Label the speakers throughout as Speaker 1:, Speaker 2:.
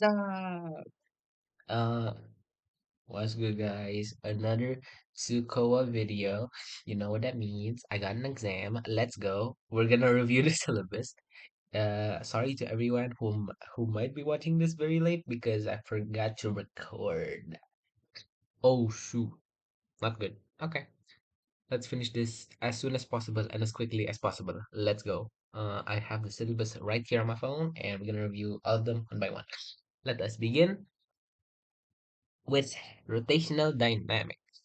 Speaker 1: up? Uh, what's good, guys? Another Sukoa video. You know what that means. I got an exam. Let's go. We're gonna review the syllabus. Sorry to everyone who might be watching this very late because I forgot to record. Oh shoot, not good. Okay, let's finish this as soon as possible and as quickly as possible. Let's go. I have the syllabus right here on my phone, and we're gonna review all of them one by one. Let us begin with rotational dynamics.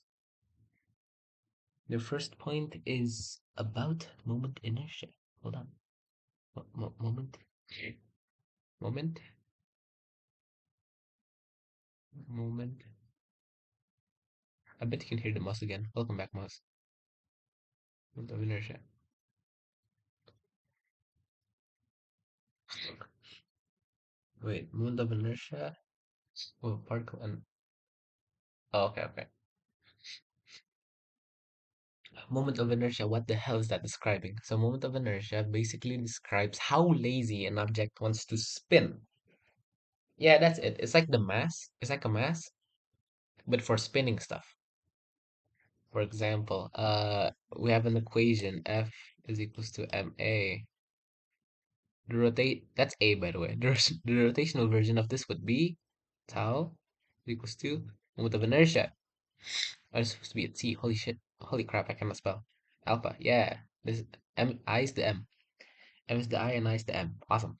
Speaker 1: The first point is about moment inertia. Hold on. Moment, moment, moment. I bet you can hear the mouse again. Welcome back, mouse. Moment of inertia. Wait, moment of inertia? Oh, particle and. Oh, okay, okay. Moment of inertia, what the hell is that describing? So, moment of inertia basically describes how lazy an object wants to spin. Yeah, that's it. It's like the mass. It's like a mass, but for spinning stuff. For example, we have an equation F is equals to ma. That's a, by the way. The rotational version of this would be tau is equals to moment of inertia. Oh, it's supposed to be a t. Holy shit. Holy crap, I cannot spell. Alpha. Yeah. This m I is the m. M is the I and I is the m. Awesome.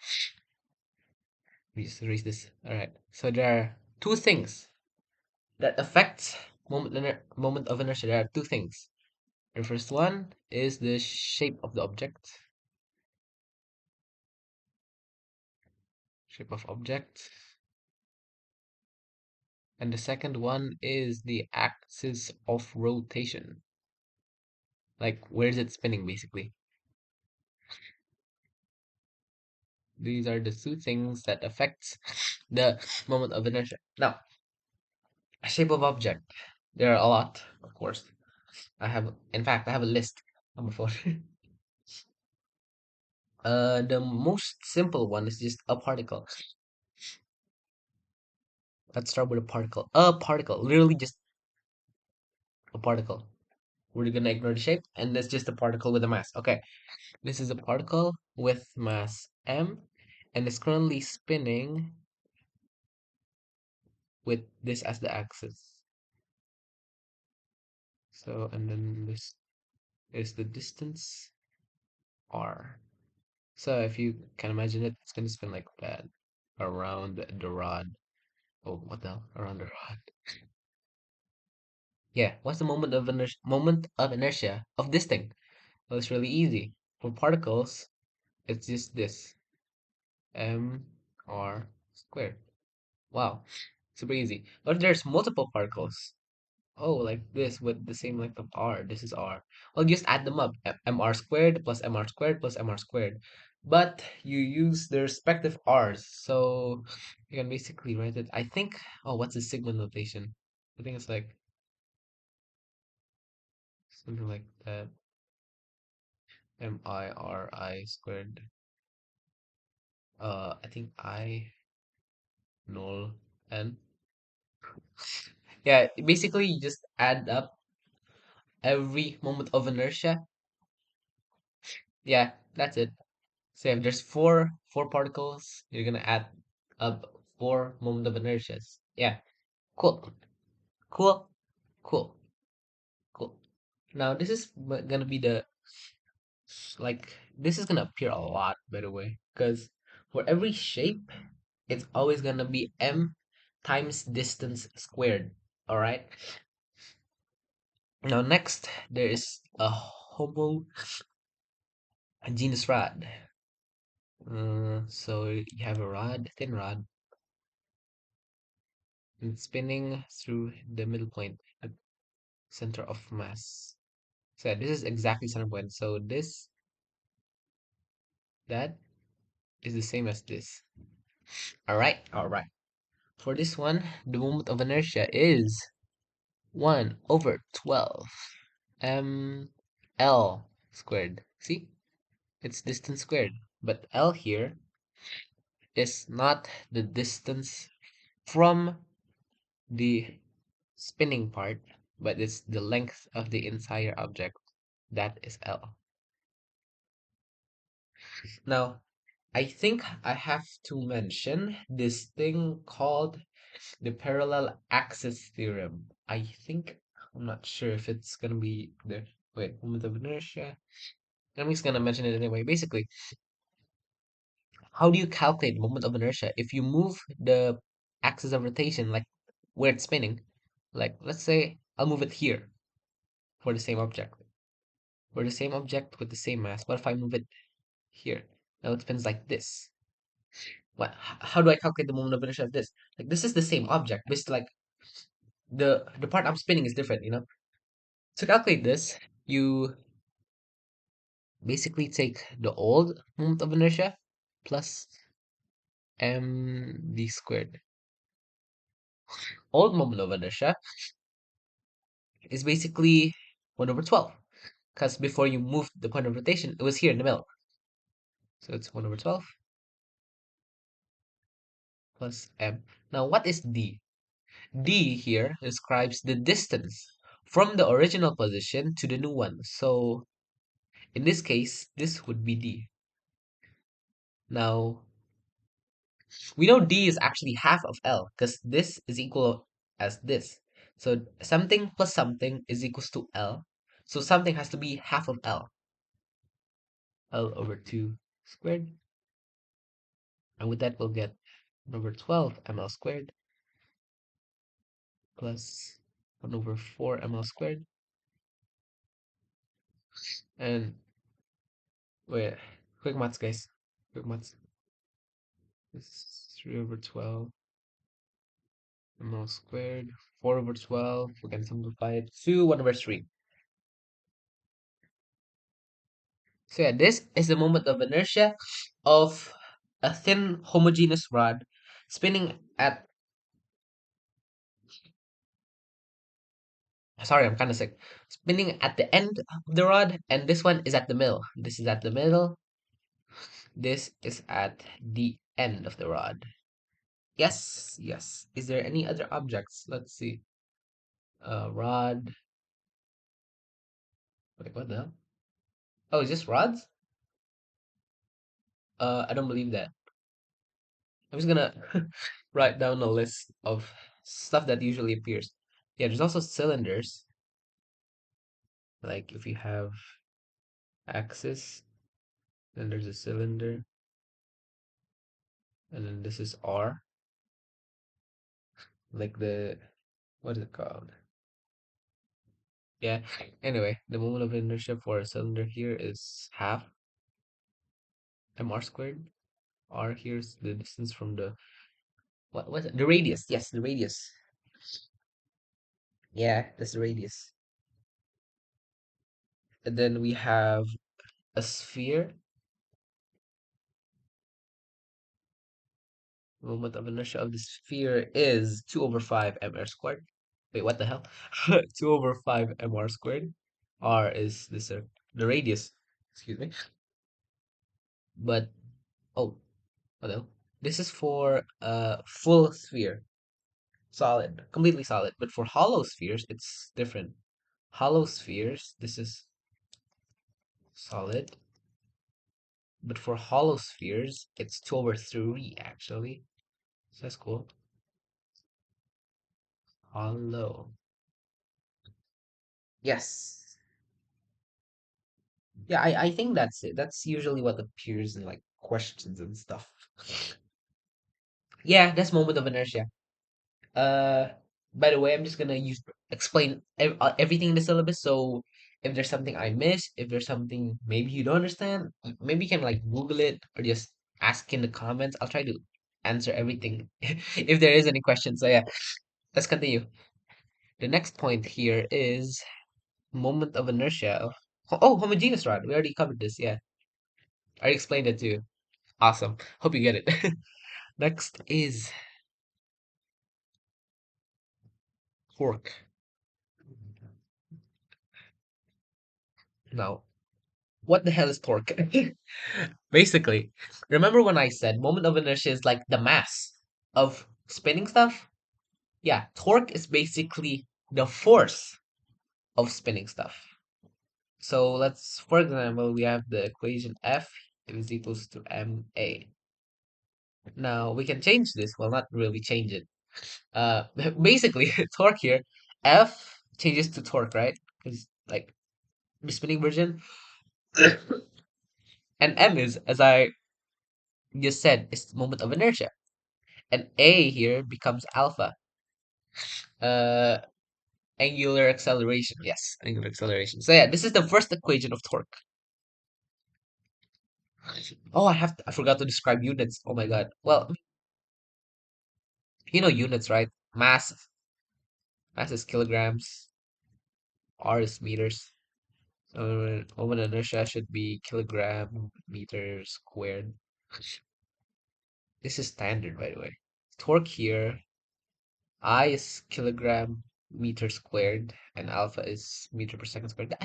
Speaker 1: We just erase this. Alright. So there are two things that affect moment of inertia. There are two things. The first one is the shape of the object. Shape of object. And the second one is the axis of rotation. Like, where is it spinning, basically? These are the two things that affects the moment of inertia. Now, shape of object. There are a lot, of course. In fact, I have a list on my phone. The most simple one is just a particle. Let's start with a particle. A particle, literally just a particle. We're gonna ignore the shape, and that's just a particle with a mass. Okay, this is a particle with mass m, and it's currently spinning with this as the axis. So, and then this is the distance r. So if you can imagine it, it's gonna spin like that around the rod. Oh, what the hell? Around the rod. Yeah, what's the moment of inertia of this thing? Well, it's really easy. For particles, it's just this mr squared. Wow, super easy. But there's multiple particles. Oh, like this with the same length of r. This is r. Well, just add them up. Mr squared plus mr squared plus mr squared. But you use the respective r's, so you can basically write it. I think. Oh, what's the sigma notation? I think it's like something like that. MIRI squared. I think I null n. Yeah, basically you just add up every moment of inertia. Yeah, that's it. So if there's four particles, you're gonna add up four moment of inertias. Yeah, cool, cool, cool, cool. Now this is gonna be the this is gonna appear a lot, by the way, because for every shape, it's always gonna be m times distance squared. All right. Now next, there is a homogeneous rod. So you have a rod, thin rod, and it's spinning through the middle point, the center of mass. So this is exactly center point. So that is the same as this. All right, all right. For this one, the moment of inertia is 1 over 12 ml squared. See? It's distance squared. But L here is not the distance from the spinning part, but it's the length of the entire object. That is L. Now, I think I have to mention this thing called the parallel axis theorem. I think, I'm not sure if it's gonna be the, wait, moment of inertia. I'm just gonna mention it anyway. Basically, how do you calculate moment of inertia if you move the axis of rotation, like where it's spinning? Like, let's say I'll move it here for the same object. For the same object with the same mass. What if I move it here? Now it spins like this. How do I calculate the moment of inertia of this? Like, this is the same object, but it's like the part I'm spinning is different, you know? To calculate this, you basically take the old moment of inertia plus mv squared. Old moment of inertia is basically 1 over 12, because before you moved the point of rotation, it was here in the middle. So it's 1 over 12 plus m. Now, what is d? D here describes the distance from the original position to the new one. So in this case, this would be D. Now, we know D is actually half of L because this is equal as this. So something plus something is equals to L. So something has to be half of L. L over 2 squared. And with that, we'll get 1 over 12 ml squared plus 1 over 4 ml squared. And wait, quick maths, guys. Quick maths. This is 3 over 12 ml squared. 4 over 12. We can simplify it to 1 over 3. So yeah, this is the moment of inertia of a thin homogeneous rod spinning at, sorry, I'm kind of sick. Spinning at the end of the rod, and this one is at the middle. This is at the middle. This is at the end of the rod. Yes, yes. Is there any other objects? Let's see. Rod. Wait, what the hell? Oh, is this rods? I don't believe that. I'm just gonna write down a list of stuff that usually appears. Yeah, there's also cylinders. Like if you have axis, then there's a cylinder, and then this is R. Like the, what is it called? Yeah. Anyway, the moment of inertia for a cylinder here is half mr squared. R here's the distance from the, what was it? The radius. Yes, the radius. Yeah, that's the radius. And then we have a sphere. Moment of inertia of the sphere is 2 over 5 mr squared. Wait, what the hell? 2 over 5 mr squared. R is this, the radius. Excuse me. But, oh, what the hell? This is for a full sphere. Solid. Completely solid. But for hollow spheres, it's different. Hollow spheres, this is solid. But for hollow spheres, it's 2 over 3, actually. So that's cool. Hollow. Yes. Yeah, I think that's it. That's usually what appears in like questions and stuff. Yeah, that's moment of inertia. Uh, by the way, I'm just gonna explain everything in the syllabus. So if there's something I miss, if there's something maybe you don't understand, maybe you can like Google it or just ask in the comments. I'll try to answer everything if there is any questions. So yeah, let's continue. The next point here is moment of inertia. Oh, homogeneous rod. We already covered this. Yeah, I already explained it to you. Awesome. Hope you get it. Next is torque. Now, What the hell is torque? Basically, remember when I said moment of inertia is like the mass of spinning stuff? Yeah, torque is basically the force of spinning stuff. So let's, for example, we have the equation F is equals to ma. Now we can change this. Well, not really change it. Uh, basically, torque here, F changes to torque, right? Because like the spinning version, and M is, as I just said, is moment of inertia, and A here becomes alpha. Uh, angular acceleration. Yes, angular acceleration. So yeah, this is the first equation of torque. Oh, I forgot to describe units. Oh my God. Well, you know units, right? Mass is kilograms. R is meters. So moment inertia should be kilogram meter squared. This is standard, by the way. Torque here, I is kilogram meter squared, and alpha is meter per second squared.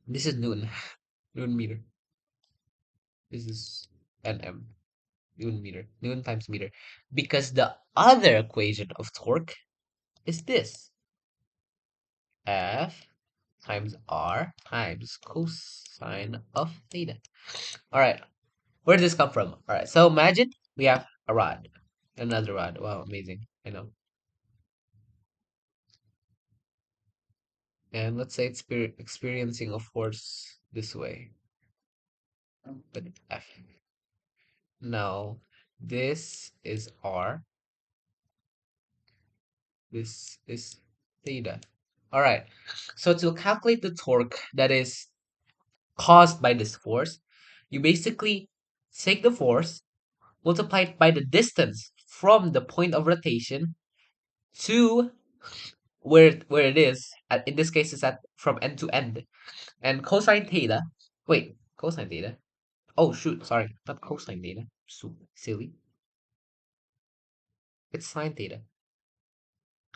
Speaker 1: This is Newton, Newton meter. This is Nm, Newton meter, Newton times meter. Because the other equation of torque is this: F times R times cosine of theta. All right, where did this come from? All right, so imagine we have a rod, another rod. Wow, amazing. I know. And let's say it's experiencing a force this way, but F. Now, this is R, this is theta. All right, so to calculate the torque that is caused by this force, you basically take the force, multiply it by the distance from the point of rotation to where it is. In this case, it's at from end to end. And cosine theta. Wait, cosine theta. Oh shoot, sorry, not cosine theta. So silly. It's sine theta.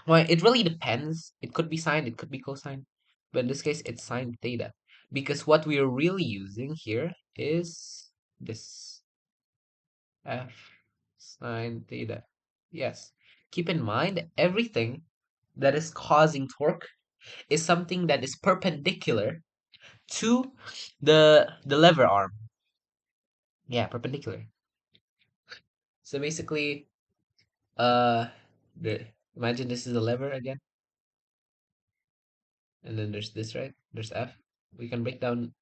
Speaker 1: Well, it really depends. It could be sine, it could be cosine. But in this case, it's sine theta. Because what we are really using here is this F sine theta. Yes. Keep in mind, everything that is causing torque is something that is perpendicular to the lever arm. Yeah, perpendicular. So basically, uh, the imagine this is the lever again, and then there's this, right? There's F. We can break down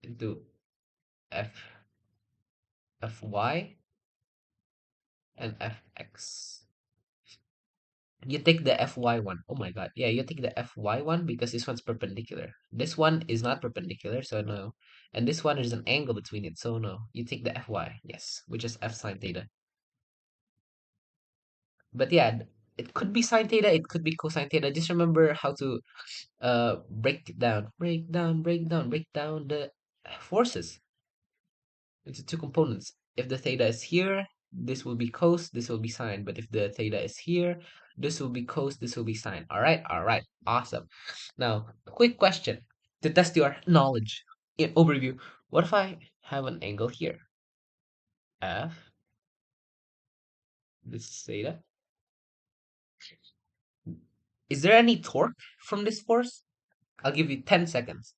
Speaker 1: into F Fy and Fx. You take the Fy one. Oh my God. Yeah, you take the Fy one because this one's perpendicular. This one is not perpendicular, so no. And this one is an angle between it, so no. You take the Fy, yes, which is F sine theta. But yeah, it could be sine theta, it could be cosine theta. Just remember how to break it down, break down the forces into two components. If the theta is here, this will be cos, this will be sine. But if the theta is here, this will be cos, this will be sine. All right, awesome. Now, quick question to test your knowledge. In overview, what if I have an angle here? F, this is theta. Is there any torque from this force? I'll give you 10 seconds.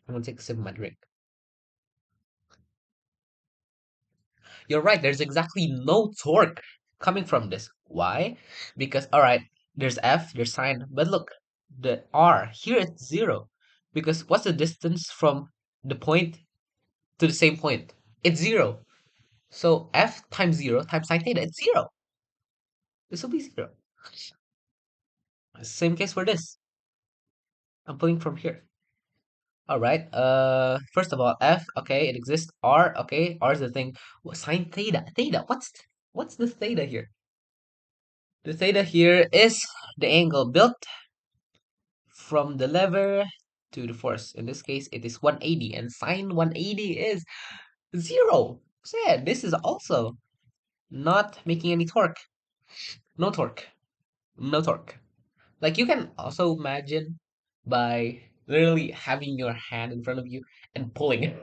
Speaker 1: I'm gonna take a sip of my drink. You're right, there's exactly no torque coming from this. Why? Because, all right, there's F, there's sine, but look, the R, here it's zero. Because what's the distance from the point to the same point? It's zero. So F times zero times sine theta, it's zero. This will be zero. Same case for this. I'm pulling from here. All right. First of all, F. Okay, it exists. R. Okay, R is the thing. What sine theta? Theta. What's the theta here? The theta here is the angle built from the lever to the force. In this case, it is 180, and sine 180 is zero. So yeah, this is also not making any torque. No torque. No torque. Like you can also imagine by Literally having your hand in front of you and pulling it.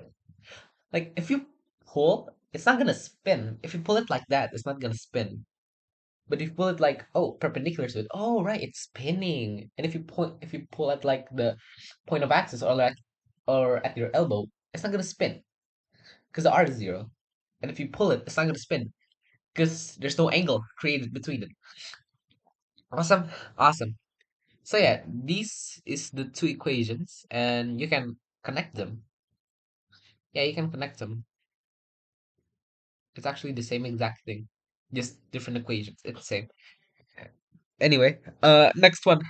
Speaker 1: Like if you pull, it's not gonna spin. If you pull it like that, it's not gonna spin. But if you pull it like, oh, perpendicular to it, oh right, it's spinning. And if you pull at like the point of axis or like or at your elbow, it's not gonna spin because the R is zero. And if you pull it, it's not gonna spin because there's no angle created between it. Awesome, awesome. So yeah, these is the two equations, and you can connect them. Yeah, you can connect them. It's actually the same exact thing, just different equations. It's the same. Anyway, next one.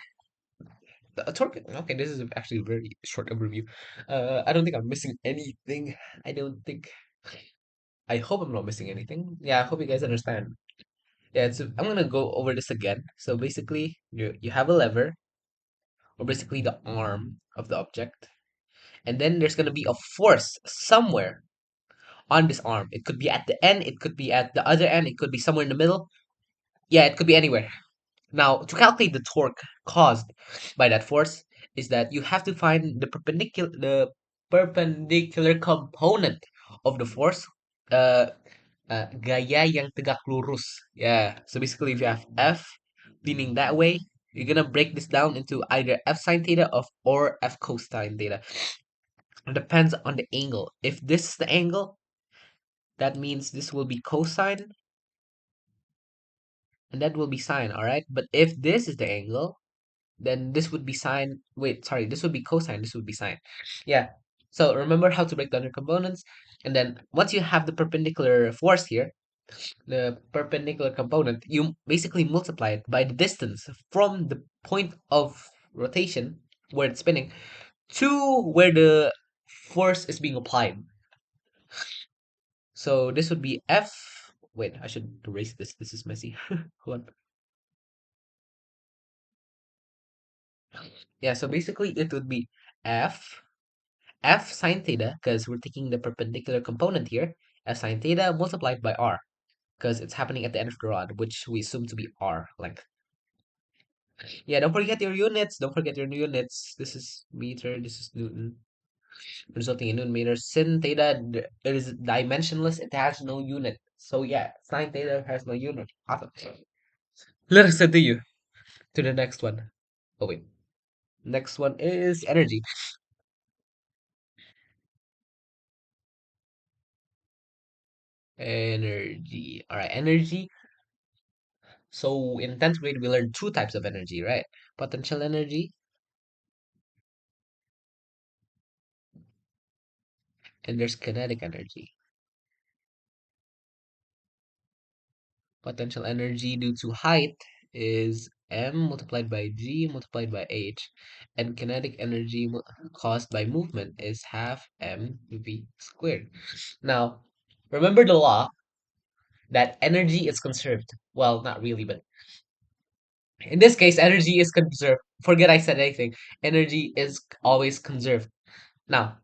Speaker 1: The torque. Okay, this is actually a very short overview. I don't think I'm missing anything. I don't think. I hope I'm not missing anything. Yeah, I hope you guys understand. Yeah, so I'm gonna go over this again. So basically, you have a lever, or basically the arm of the object, and then there's gonna be a force somewhere on this arm. It could be at the end, it could be at the other end, it could be somewhere in the middle. Yeah, it could be anywhere. Now, to calculate the torque caused by that force is that you have to find the perpendicular component of the force. Uh, Gaya yang tegak lurus. Yeah. So basically, if you have F leaning that way, you're gonna break this down into either F sine theta of or F cosine theta. It depends on the angle. If this is the angle, that means this will be cosine and that will be sine, all right? But if this is the angle, then this would be sine. Wait, sorry, this would be cosine, this would be sine. Yeah. So remember how to break down your components. And then once you have the perpendicular force here, the perpendicular component, you basically multiply it by the distance from the point of rotation where it's spinning to where the force is being applied. So this would be F. Wait, I should erase this. This is messy. Hold on. Yeah, so basically it would be F sine theta, because we're taking the perpendicular component here, F sine theta multiplied by R, because it's happening at the end of the rod, which we assume to be R length. Yeah, don't forget your units. Don't forget your units. This is meter, this is Newton, resulting in Newton meters. Sin theta, it is dimensionless. It has no unit. So yeah, sine theta has no unit. Awesome. Let us continue to the next one. Oh wait. Next one is energy. Energy. All right, energy. So in 10th grade, we learned two types of energy, right? Potential energy and there's kinetic energy. Potential energy due to height is m multiplied by g multiplied by h, and kinetic energy caused by movement is half mv squared. Now, remember the law that energy is conserved. Well, not really, but in this case, energy is conserved. Forget I said anything. Energy is always conserved. Now,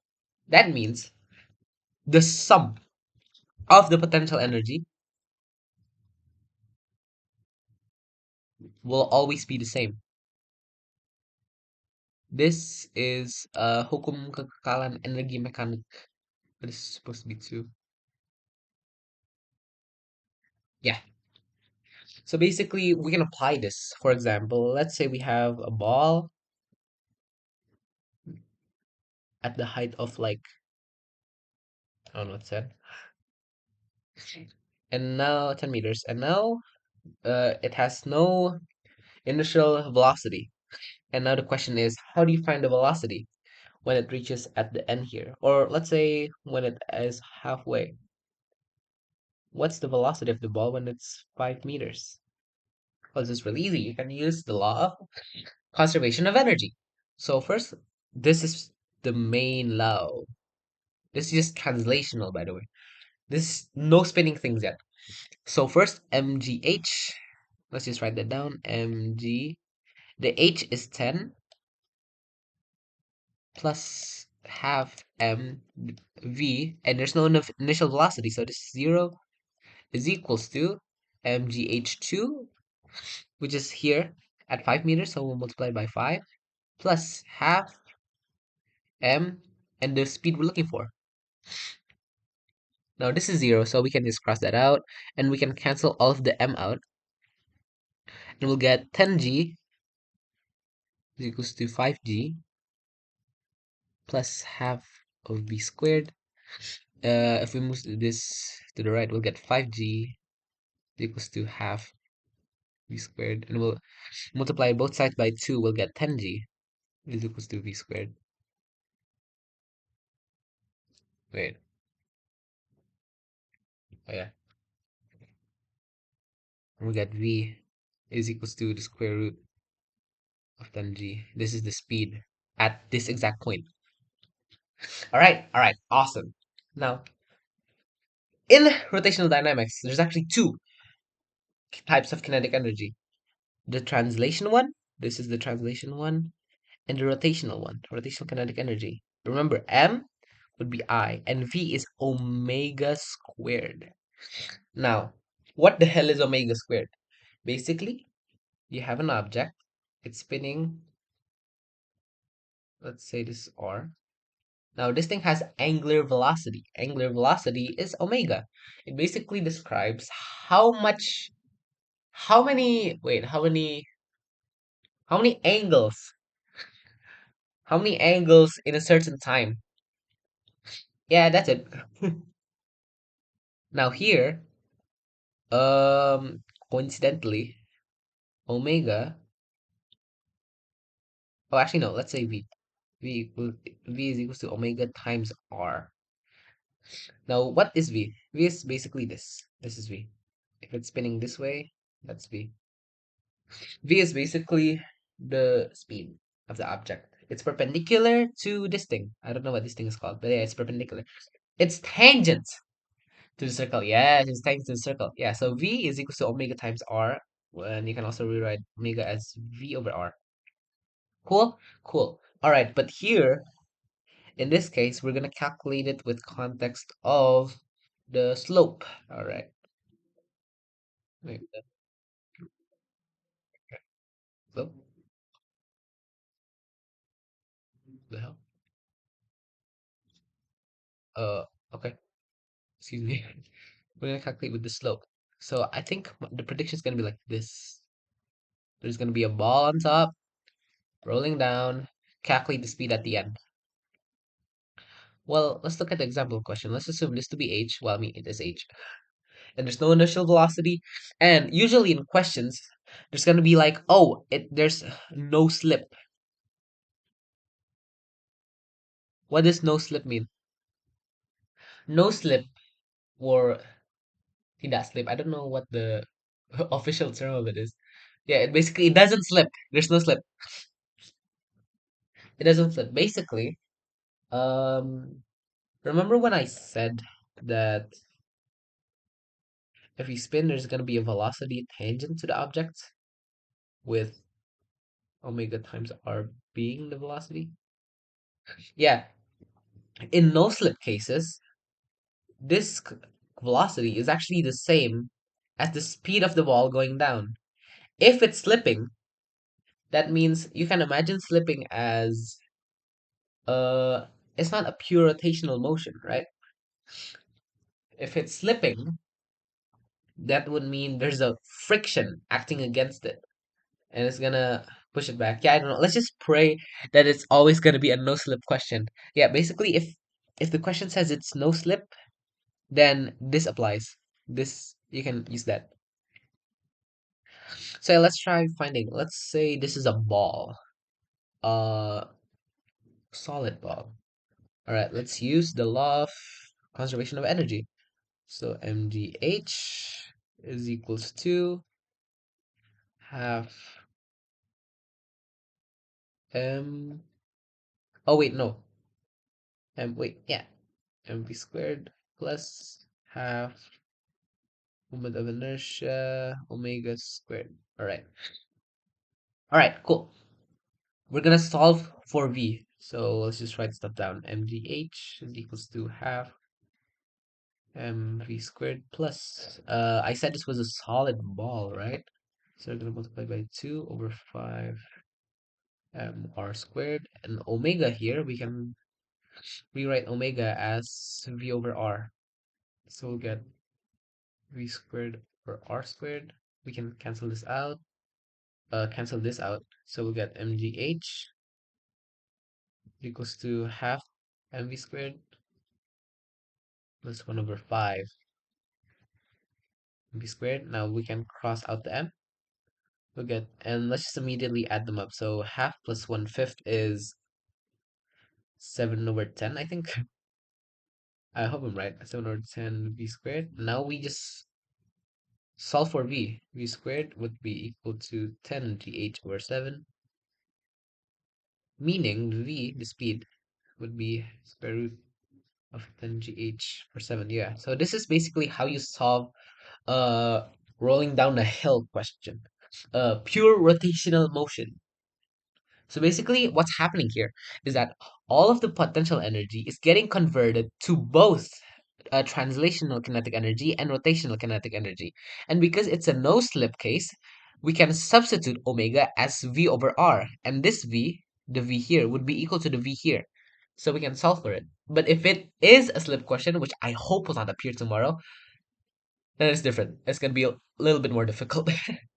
Speaker 1: that means the sum of the potential energy will always be the same. This is hukum kekekalan energi mekanik. But it's supposed to be two. Yeah. So basically, we can apply this. For example, let's say we have a ball at the height of like, I don't know what's that. And now 10 meters. And now it has no initial velocity. And now the question is, how do you find the velocity when it reaches at the end here? Or let's say when it is halfway. What's the velocity of the ball when it's 5 meters? Well, this is really easy. You can use the law of conservation of energy. So first, this is the main law. This is just translational, by the way. This no spinning things yet. So first, mgh. Let's just write that down. Mg. The h is 10 plus half mv, and there's no initial velocity, so this is 0 is equals to mgh2, which is here at 5 meters, so we'll multiply by 5, plus half m, and the speed we're looking for. Now this is 0, so we can just cross that out, and we can cancel all of the m out, and we'll get 10g is equals to 5g plus half of v squared. If we move this to the right, we'll get 5g equals to half v squared, and we'll multiply both sides by 2, we'll get 10g is equals to v squared. Wait, oh yeah, and we get v is equals to the square root of 10g. This is the speed at this exact point. All right, awesome. Now, in rotational dynamics, there's actually two types of kinetic energy. The translation one, this is the translation one, and the rotational one, rotational kinetic energy. Remember, m would be I, and v is omega squared. Now, what the hell is omega squared? Basically, you have an object, it's spinning, let's say this is r. Now, this thing has angular velocity. Angular velocity is omega. It basically describes how much, how many angles, how many angles in a certain time. Yeah, that's it. Now here, coincidentally, omega, oh, actually, no, let's say v. V is equals to omega times r. Now, what is v? V is basically this. This is v. If it's spinning this way, that's v. V is basically the speed of the object. It's perpendicular to this thing. I don't know what this thing is called, but yeah, it's perpendicular. It's tangent to the circle. Yeah, it's tangent to the circle. Yeah, so V is equals to omega times R. And you can also rewrite omega as V over R. Cool? Cool. All right, but here, in this case, we're going to calculate it with context of the slope. All right. Wait, slope? The hell? Uh, okay. Excuse me. We're gonna calculate with the slope. So I think the prediction is gonna be like this. There's gonna be a ball on top, rolling down, calculate the speed at the end. Well, let's look at the example question. Let's assume this to be h. Well, I mean, it is h. And there's no initial velocity. And usually in questions, there's gonna be like, oh, there's no slip. What does no slip mean? No slip or tidak slip. I don't know what the official term of it is. Yeah, it doesn't slip. There's no slip. It doesn't slip. Basically, um, remember when I said that if you spin, there's going to be a velocity tangent to the object with omega times r being the velocity? Yeah, in no slip cases, this velocity is actually the same as the speed of the ball going down. If it's slipping, that means you can imagine slipping as uh it's not a pure rotational motion, right? If it's slipping, that would mean there's a friction acting against it and it's gonna push it back. Yeah, I don't know. Let's just pray that it's always gonna be a no slip question. Yeah, basically, if the question says it's no slip, then this applies. This you can use that. So yeah, let's try finding. Let's say this is a ball, uh, solid ball. All right, let's use the law of conservation of energy. So mgh is equals to half m. Oh wait, no. Wait, yeah, mv squared plus half moment of inertia omega squared. All right, cool. We're gonna solve for v. So let's just write stuff down. mgh is equals to half mv squared plus I said this was a solid ball, right? So we're gonna multiply by 2 over 5 r squared, and omega here we can rewrite omega as v over r. So we'll get v squared over r squared. We can cancel this out. Cancel this out. So we'll get mgh equals to half mv squared plus 1 over 5 mv squared. Now we can cross out the m. We'll get, and let's just immediately add them up. So half plus 1/5 is 7 over 10, I think. I hope I'm right. 7 over 10 v squared. Now we just solve for v. V squared would be equal to 10 gh over 7, meaning v, the speed, would be square root of 10 gh per 7. Yeah, so this is basically how you solve uh rolling down a hill question. Pure rotational motion. So basically, what's happening here is that all of the potential energy is getting converted to both translational kinetic energy and rotational kinetic energy. And because it's a no slip case, we can substitute omega as v over r. And this v, the v here, would be equal to the v here. So we can solve for it. But if it is a slip question, which I hope will not appear tomorrow, then it's different. It's going to be a little bit more difficult.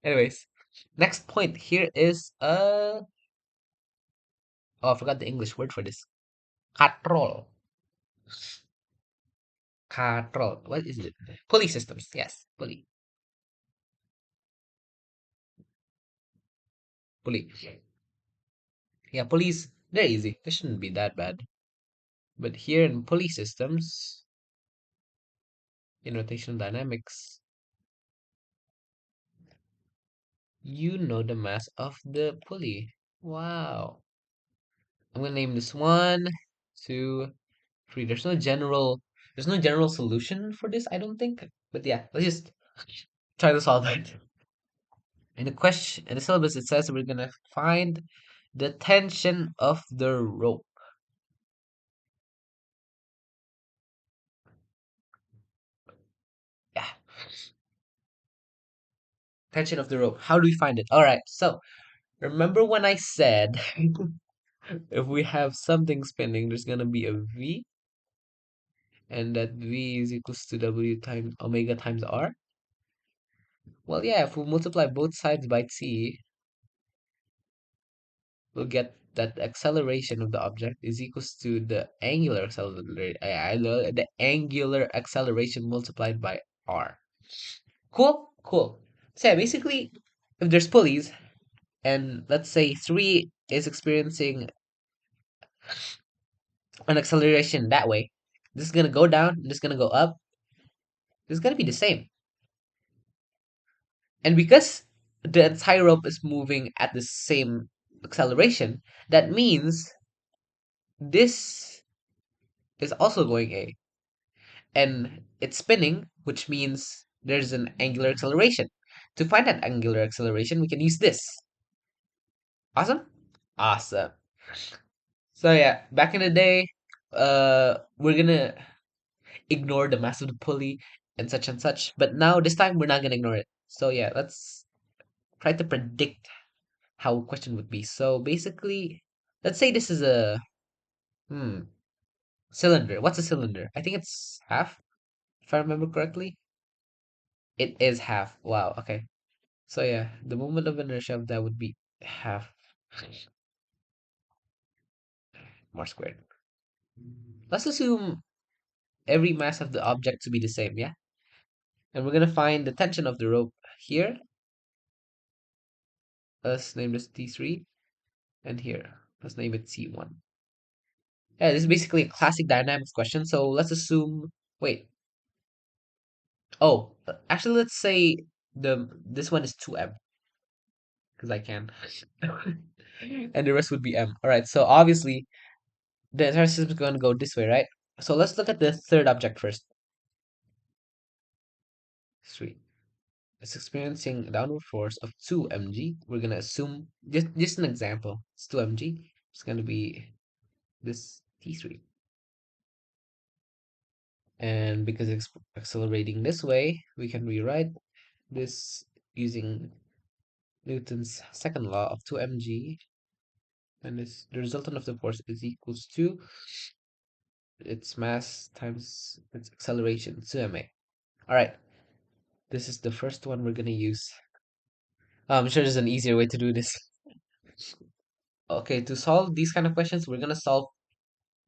Speaker 1: Anyways, next point here is oh, I forgot the English word for this. Control. Control. What is it? Pulley systems. Yes, pulley. Pulley. Yeah, pulleys, they're easy. They shouldn't be that bad. But here in pulley systems, in rotational dynamics, you know the mass of the pulley. Wow. I'm gonna name this 1, 2, 3. There's no general solution for this, I don't think. But yeah, let's just try to solve it. In the syllabus, it says we're gonna find the tension of the rope. Yeah, tension of the rope. How do we find it? All right. So remember when I said if we have something spinning, there's gonna be a v, and that v is equals to w times omega times r. Well, yeah, if we multiply both sides by t, we'll get that the acceleration of the object is equals to the angular acceleration, the angular acceleration multiplied by r. Cool, cool. So yeah, basically, if there's pulleys, and let's say 3 is experiencing an acceleration that way, this is gonna go down, this is gonna go up, this is gonna be the same. And because the entire rope is moving at the same acceleration, that means this is also going A. And it's spinning, which means there's an angular acceleration. To find that angular acceleration, we can use this. Awesome? Awesome. So yeah, back in the day, we're gonna ignore the mass of the pulley and such. But now this time we're not gonna ignore it. So yeah, let's try to predict how a question would be. So basically, let's say this is a hmm cylinder. What's a cylinder? I think it's half, if I remember correctly. It is half. Wow. Okay. So yeah, the moment of inertia of that would be half more squared. Let's assume every mass of the object to be the same. Yeah, and we're gonna find the tension of the rope here. Let's name this T3, and here let's name it C1. Yeah, this is basically a classic dynamics question. So let's assume. Wait. Oh, actually, let's say this one is 2m because I can, and the rest would be m. All right. So obviously, the entire system is going to go this way, right? So let's look at the third object first. 3. It's experiencing a downward force of 2 mg. We're gonna assume just an example. It's 2 mg. It's gonna be this T3. And because it's accelerating this way, we can rewrite this using Newton's second law of 2 mg, and this the resultant of the force is equals to its mass times its acceleration, 2 ma. All right, this is the first one we're gonna use. I'm sure there's an easier way to do this. Okay, to solve these kind of questions, we're gonna solve.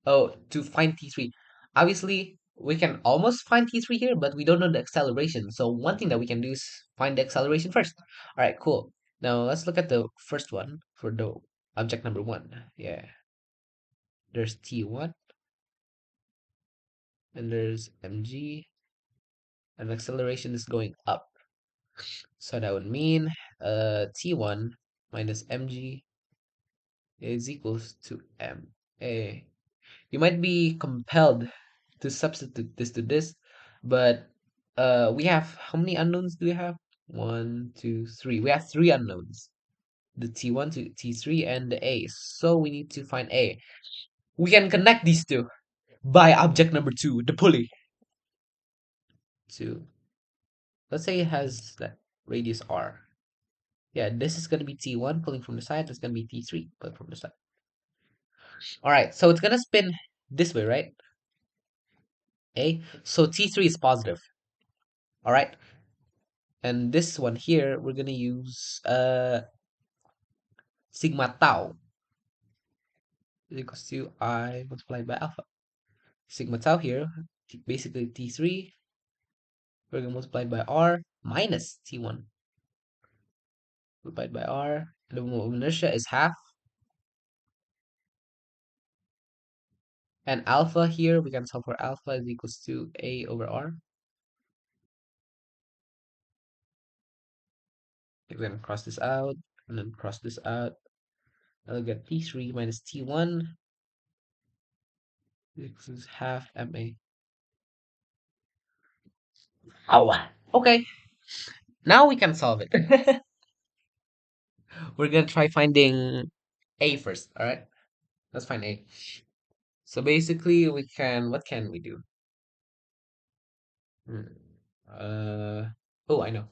Speaker 1: Oh, to find T3. Obviously, we can almost find T3 here, but we don't know the acceleration. So one thing that we can do is find the acceleration first. All right, cool. Now let's look at the first one for the object number one. Yeah, there's T1 and there's mg, and acceleration is going up. So that would mean T1 minus mg is equals to ma. You might be compelled to substitute this to this, but we have how many unknowns do we have? One, two, three. We have three unknowns. The T1 to T3 and the A. So we need to find A. We can connect these two by object number two, the pulley. To let's say it has that radius R. Yeah, this is gonna be T1 pulling from the side, that's gonna be T3 pulling from the side. Alright, so it's gonna spin this way, right? A. So T3 is positive. Alright. And this one here, we're gonna use sigma tau is equals to I multiplied by alpha. Sigma tau here, basically T3, we're gonna multiply by R minus T1 multiplied by R. And the moment of inertia is half. And alpha here, we can solve for alpha is equals to A over R. We're gonna cross this out and then cross this out. I'll get T3 minus T1 equals half MA. Oh, okay. Now we can solve it. We're gonna try finding A first, all right? Let's find A. So basically, we can, what can we do? Hmm. Oh, I know.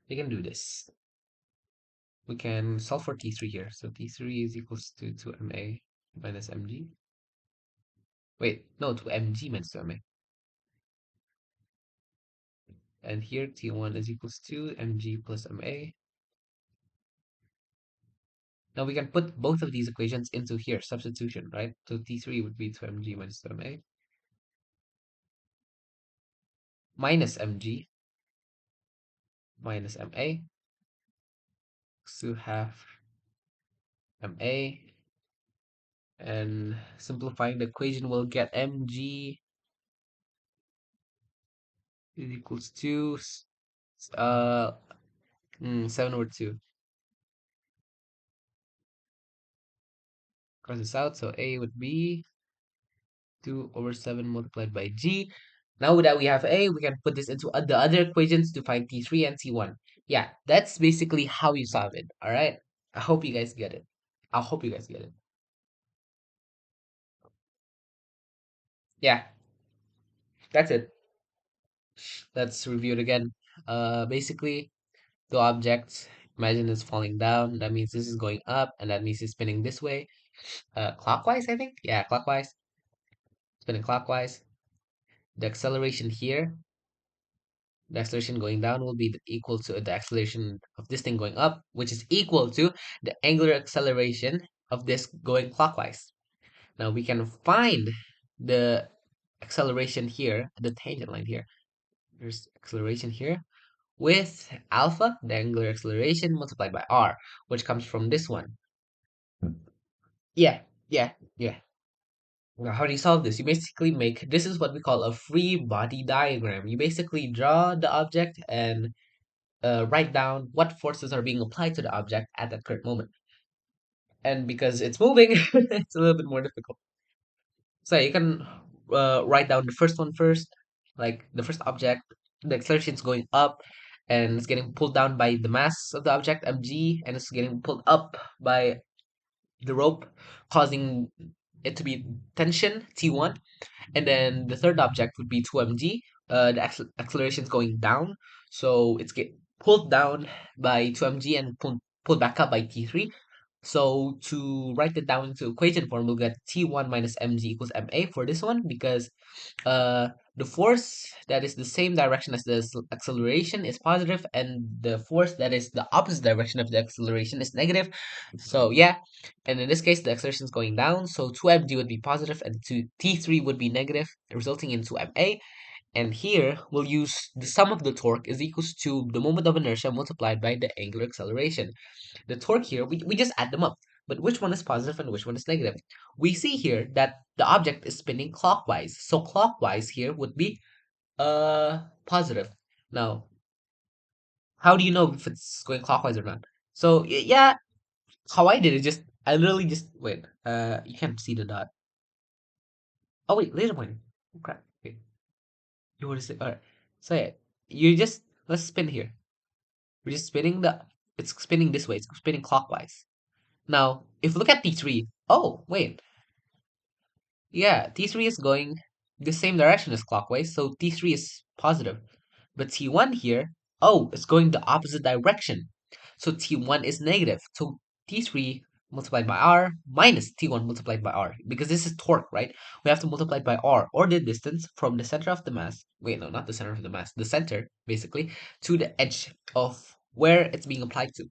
Speaker 1: We can do this. We can solve for T3 here. So T3 is equals to 2ma minus mg. Wait, no, 2mg minus 2ma. And here T1 is equals to mg plus ma. Now we can put both of these equations into here, substitution, right? So T3 would be 2mg minus 2ma minus mg minus ma to half ma. And simplifying the equation, we'll get mg is equals to uh 7 over 2. Cross this out, so a would be 2 over 7 multiplied by g. Now that we have a, we can put this into the other equations to find t3 and t1. Yeah, that's basically how you solve it. All right. I hope you guys get it. I hope you guys get it. Yeah, that's it. Let's review it again. Basically, the object, imagine it's falling down. That means this is going up, and that means it's spinning this way. Clockwise, I think. Yeah, clockwise. Spinning clockwise. The acceleration here, the acceleration going down will be equal to the acceleration of this thing going up, which is equal to the angular acceleration of this going clockwise. Now we can find the acceleration here, the tangent line here. There's acceleration here with alpha, the angular acceleration multiplied by r, which comes from this one. Yeah, yeah, yeah. Now, how do you solve this? You basically make, this is what we call a free body diagram. You basically draw the object and write down what forces are being applied to the object at that current moment. And because it's moving, it's a little bit more difficult. So you can write down the first one first, like the first object, the acceleration is going up and it's getting pulled down by the mass of the object, mg, and it's getting pulled up by the rope, causing it to be tension, T1. And then the third object would be 2mg. The acceleration is going down, so it's get pulled down by 2mg and pulled back up by T3. So to write it down into equation form, we'll get T1 minus mg equals ma for this one because uh, the force that is the same direction as the acceleration is positive, and the force that is the opposite direction of the acceleration is negative. So yeah, and in this case, the acceleration is going down, so 2mg would be positive and T3 would be negative, resulting in 2ma. And here, we'll use the sum of the torque is equals to the moment of inertia multiplied by the angular acceleration. The torque here, we just add them up. But which one is positive and which one is negative? We see here that the object is spinning clockwise. So clockwise here would be positive. Now, how do you know if it's going clockwise or not? So yeah, how I did it, just I literally just wait. You can't see the dot. Oh wait, laser pointing. Oh, crap. Wait, you want to say? All right. So yeah, you just let's spin here. We're just spinning the. It's spinning this way. It's spinning clockwise. Now, if we look at T3, oh wait, yeah, T3 is going the same direction as clockwise, so T3 is positive. But T1 here, oh, it's going the opposite direction. So T1 is negative. So T3 multiplied by R minus T1 multiplied by R. Because this is torque, right? We have to multiply it by R, or the distance from the center of the mass. Wait, no, not the center of the mass. The center, basically, to the edge of where it's being applied to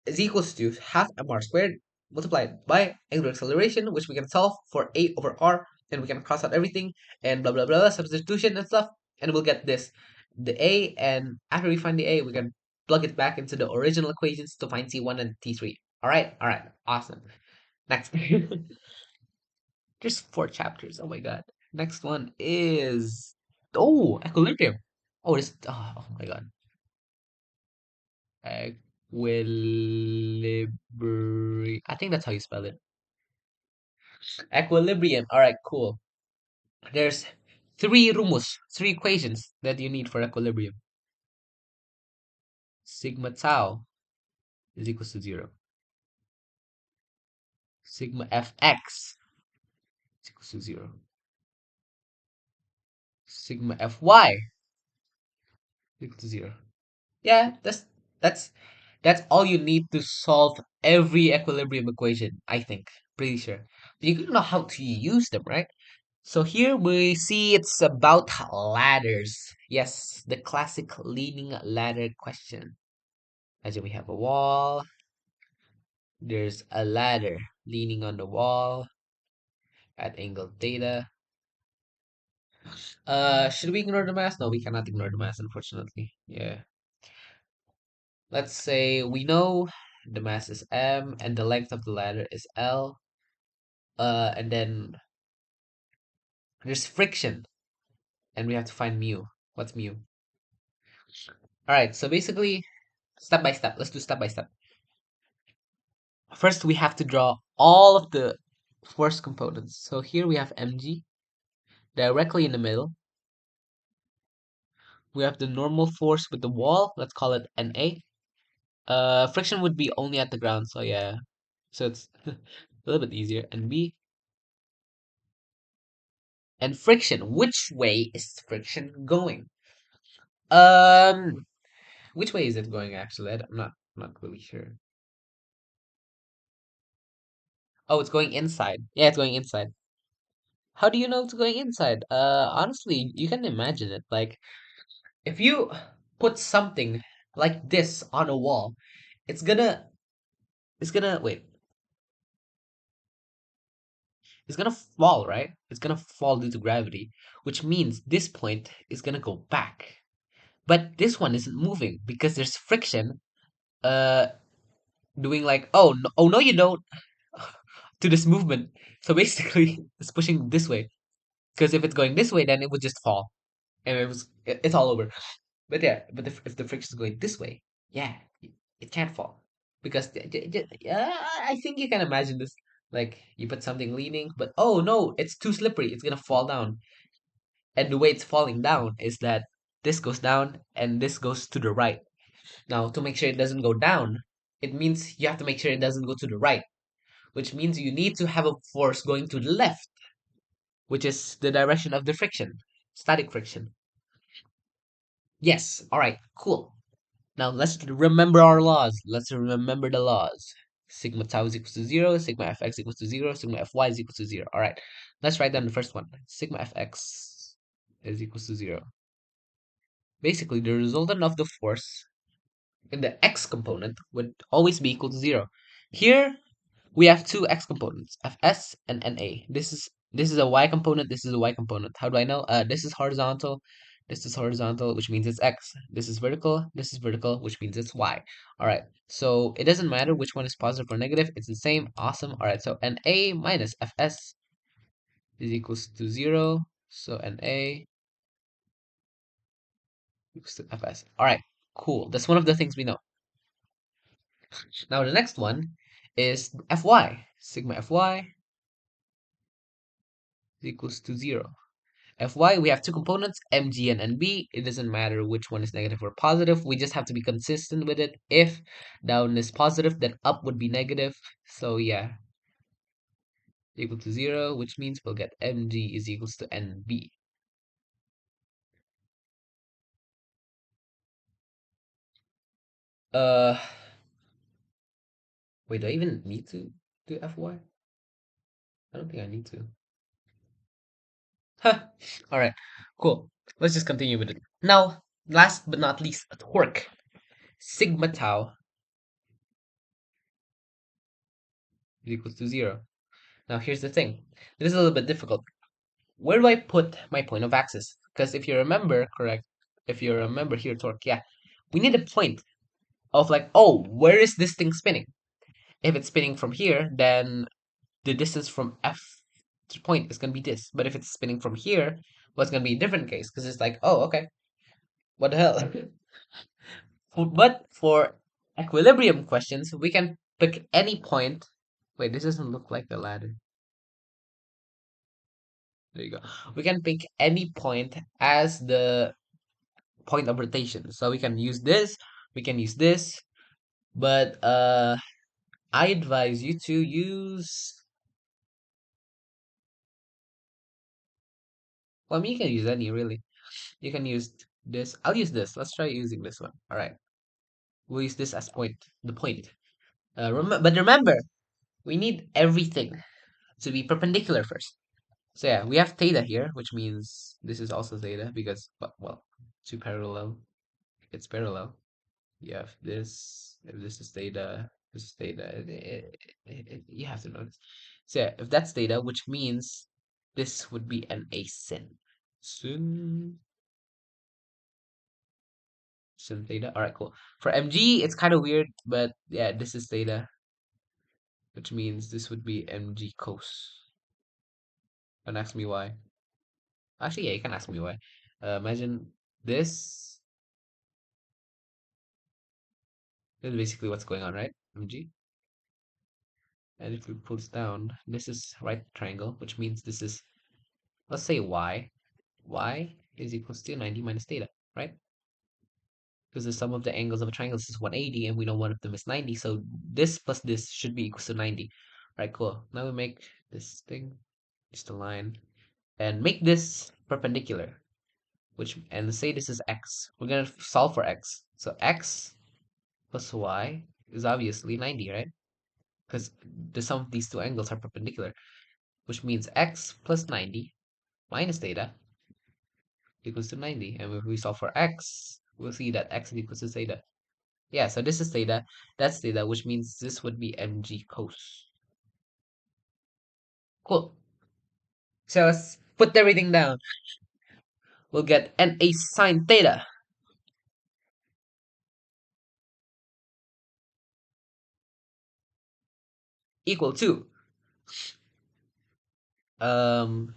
Speaker 1: is equals to half mr squared multiplied by angular acceleration, which we can solve for a over r, and we can cross out everything and blah blah blah, substitution and stuff, and we'll get this, the a, and after we find the a, we can plug it back into the original equations to find T1 and T3. All right, awesome. Next. There's 4 chapters. Oh my god. Next one is, oh, equilibrium. Oh, this, oh my god. Equilibrium. I think that's how you spell it. Equilibrium. All right, cool. There's three equations that you need for equilibrium. Sigma tau is equals to 0. Sigma fx is equals to 0. Sigma fy is equal to 0. Yeah, that's that's all you need to solve every equilibrium equation, I think. Pretty sure. But you gotta know how to use them, right? So here we see it's about ladders. Yes, the classic leaning ladder question. Imagine we have a wall. There's a ladder leaning on the wall at angle theta. Should we ignore the mass? No, we cannot ignore the mass, unfortunately. Yeah. Let's say we know the mass is m and the length of the ladder is L. And then there's friction, and we have to find mu. What's mu? All right, so basically, step by step. Let's do step by step. First, we have to draw all of the force components. So here we have mg directly in the middle. We have the normal force with the wall. Let's call it Na. Friction would be only at the ground. So yeah, so it's a little bit easier. And B and friction. Which way is friction going? Um, which way is it going actually? I'm not really sure. Oh, it's going inside. Yeah, it's going inside. How do you know it's going inside? Honestly, you can imagine it. Like, if you put something like this on a wall, it's gonna, wait, it's gonna fall, right? It's gonna fall due to gravity, which means this point is gonna go back. But this one isn't moving because there's friction, uh, doing like, oh no, you don't, to this movement. So basically, it's pushing this way. Because if it's going this way, then it would just fall, and it's all over. But yeah, but if the friction is going this way, yeah, it can't fall because yeah, I think you can imagine this. Like you put something leaning, but oh no, it's too slippery. It's gonna fall down, and the way it's falling down is that this goes down and this goes to the right. Now, to make sure it doesn't go down, it means you have to make sure it doesn't go to the right, which means you need to have a force going to the left, which is the direction of the friction, static friction. Yes. All right. Cool. Now let's remember our laws. Let's remember the laws. Sigma tau is equal to 0, sigma fx equals to 0, sigma fy is equal to 0. All right, let's write down the first one. Sigma fx is equals to 0. Basically, the resultant of the force in the x component would always be equal to 0. Here, we have two x components, fs and na. This is a y component, this is a y component. How do I know? This is horizontal, which means it's x. This is vertical, which means it's y. All right, so it doesn't matter which one is positive or negative, it's the same. Awesome. All right, so na minus fs is equals to 0. So na equals to fs. All right, cool. That's one of the things we know. Now the next one is fy. Sigma fy is equals to 0. Fy, we have two components, mg and nb. It doesn't matter which one is negative or positive. We just have to be consistent with it. If down is positive, then up would be negative. So yeah, equal to 0, which means we'll get mg is equals to nb. Uh, Wait, do I even need to do fy? I don't think I need to. Huh. All right, cool. Let's just continue with it. Now, last but not least, torque. Sigma tau is equals to 0. Now, here's the thing. This is a little bit difficult. Where do I put my point of axis? Because if you remember, correct, if you remember here, torque, yeah, we need a point of like, oh, where is this thing spinning? If it's spinning from here, then the distance from F to point is going to be this. But if it's spinning from here, well, it's going to be a different case because it's like, oh, okay, what the hell? But for equilibrium questions, we can pick any point. Wait, this doesn't look like the ladder. There you go. We can pick any point as the point of rotation. So we can use this, we can use this, but I advise you to use, well, I mean, you can use any really. You can use this. I'll use this. Let's try using this one. All right. We'll use this as point, the point. But remember, we need everything to be perpendicular first. So yeah, we have theta here, which means this is also theta because, well, two parallel, it's parallel. You have this, if this is theta, this is theta. You have to know this. So yeah, if that's theta, which means this would be an asin. Sin, sin theta. All right, cool. For mg, it's kind of weird, but yeah, this is theta, which means this would be mg cos. Don't ask me why. Actually, yeah, you can ask me why. Imagine this. This is basically what's going on, right? mg. And if we pull this down, this is right triangle, which means this is, let's say y. Y is equals to 90 minus theta, right? Because the sum of the angles of a triangle is 180, and we know one of them is 90, so this plus this should be equals to 90. Right, cool. Now we make this thing, just a line, and make this perpendicular, and say this is x. We're gonna solve for x. So x plus y is obviously 90, right? Because the sum of these two angles are perpendicular, which means x plus 90 minus theta equals to 90. And if we solve for x, we'll see that x is equals to theta. Yeah, so this is theta, that's theta, which means this would be mg cos. Cool. So let's put everything down. We'll get NA sine theta equal to, um,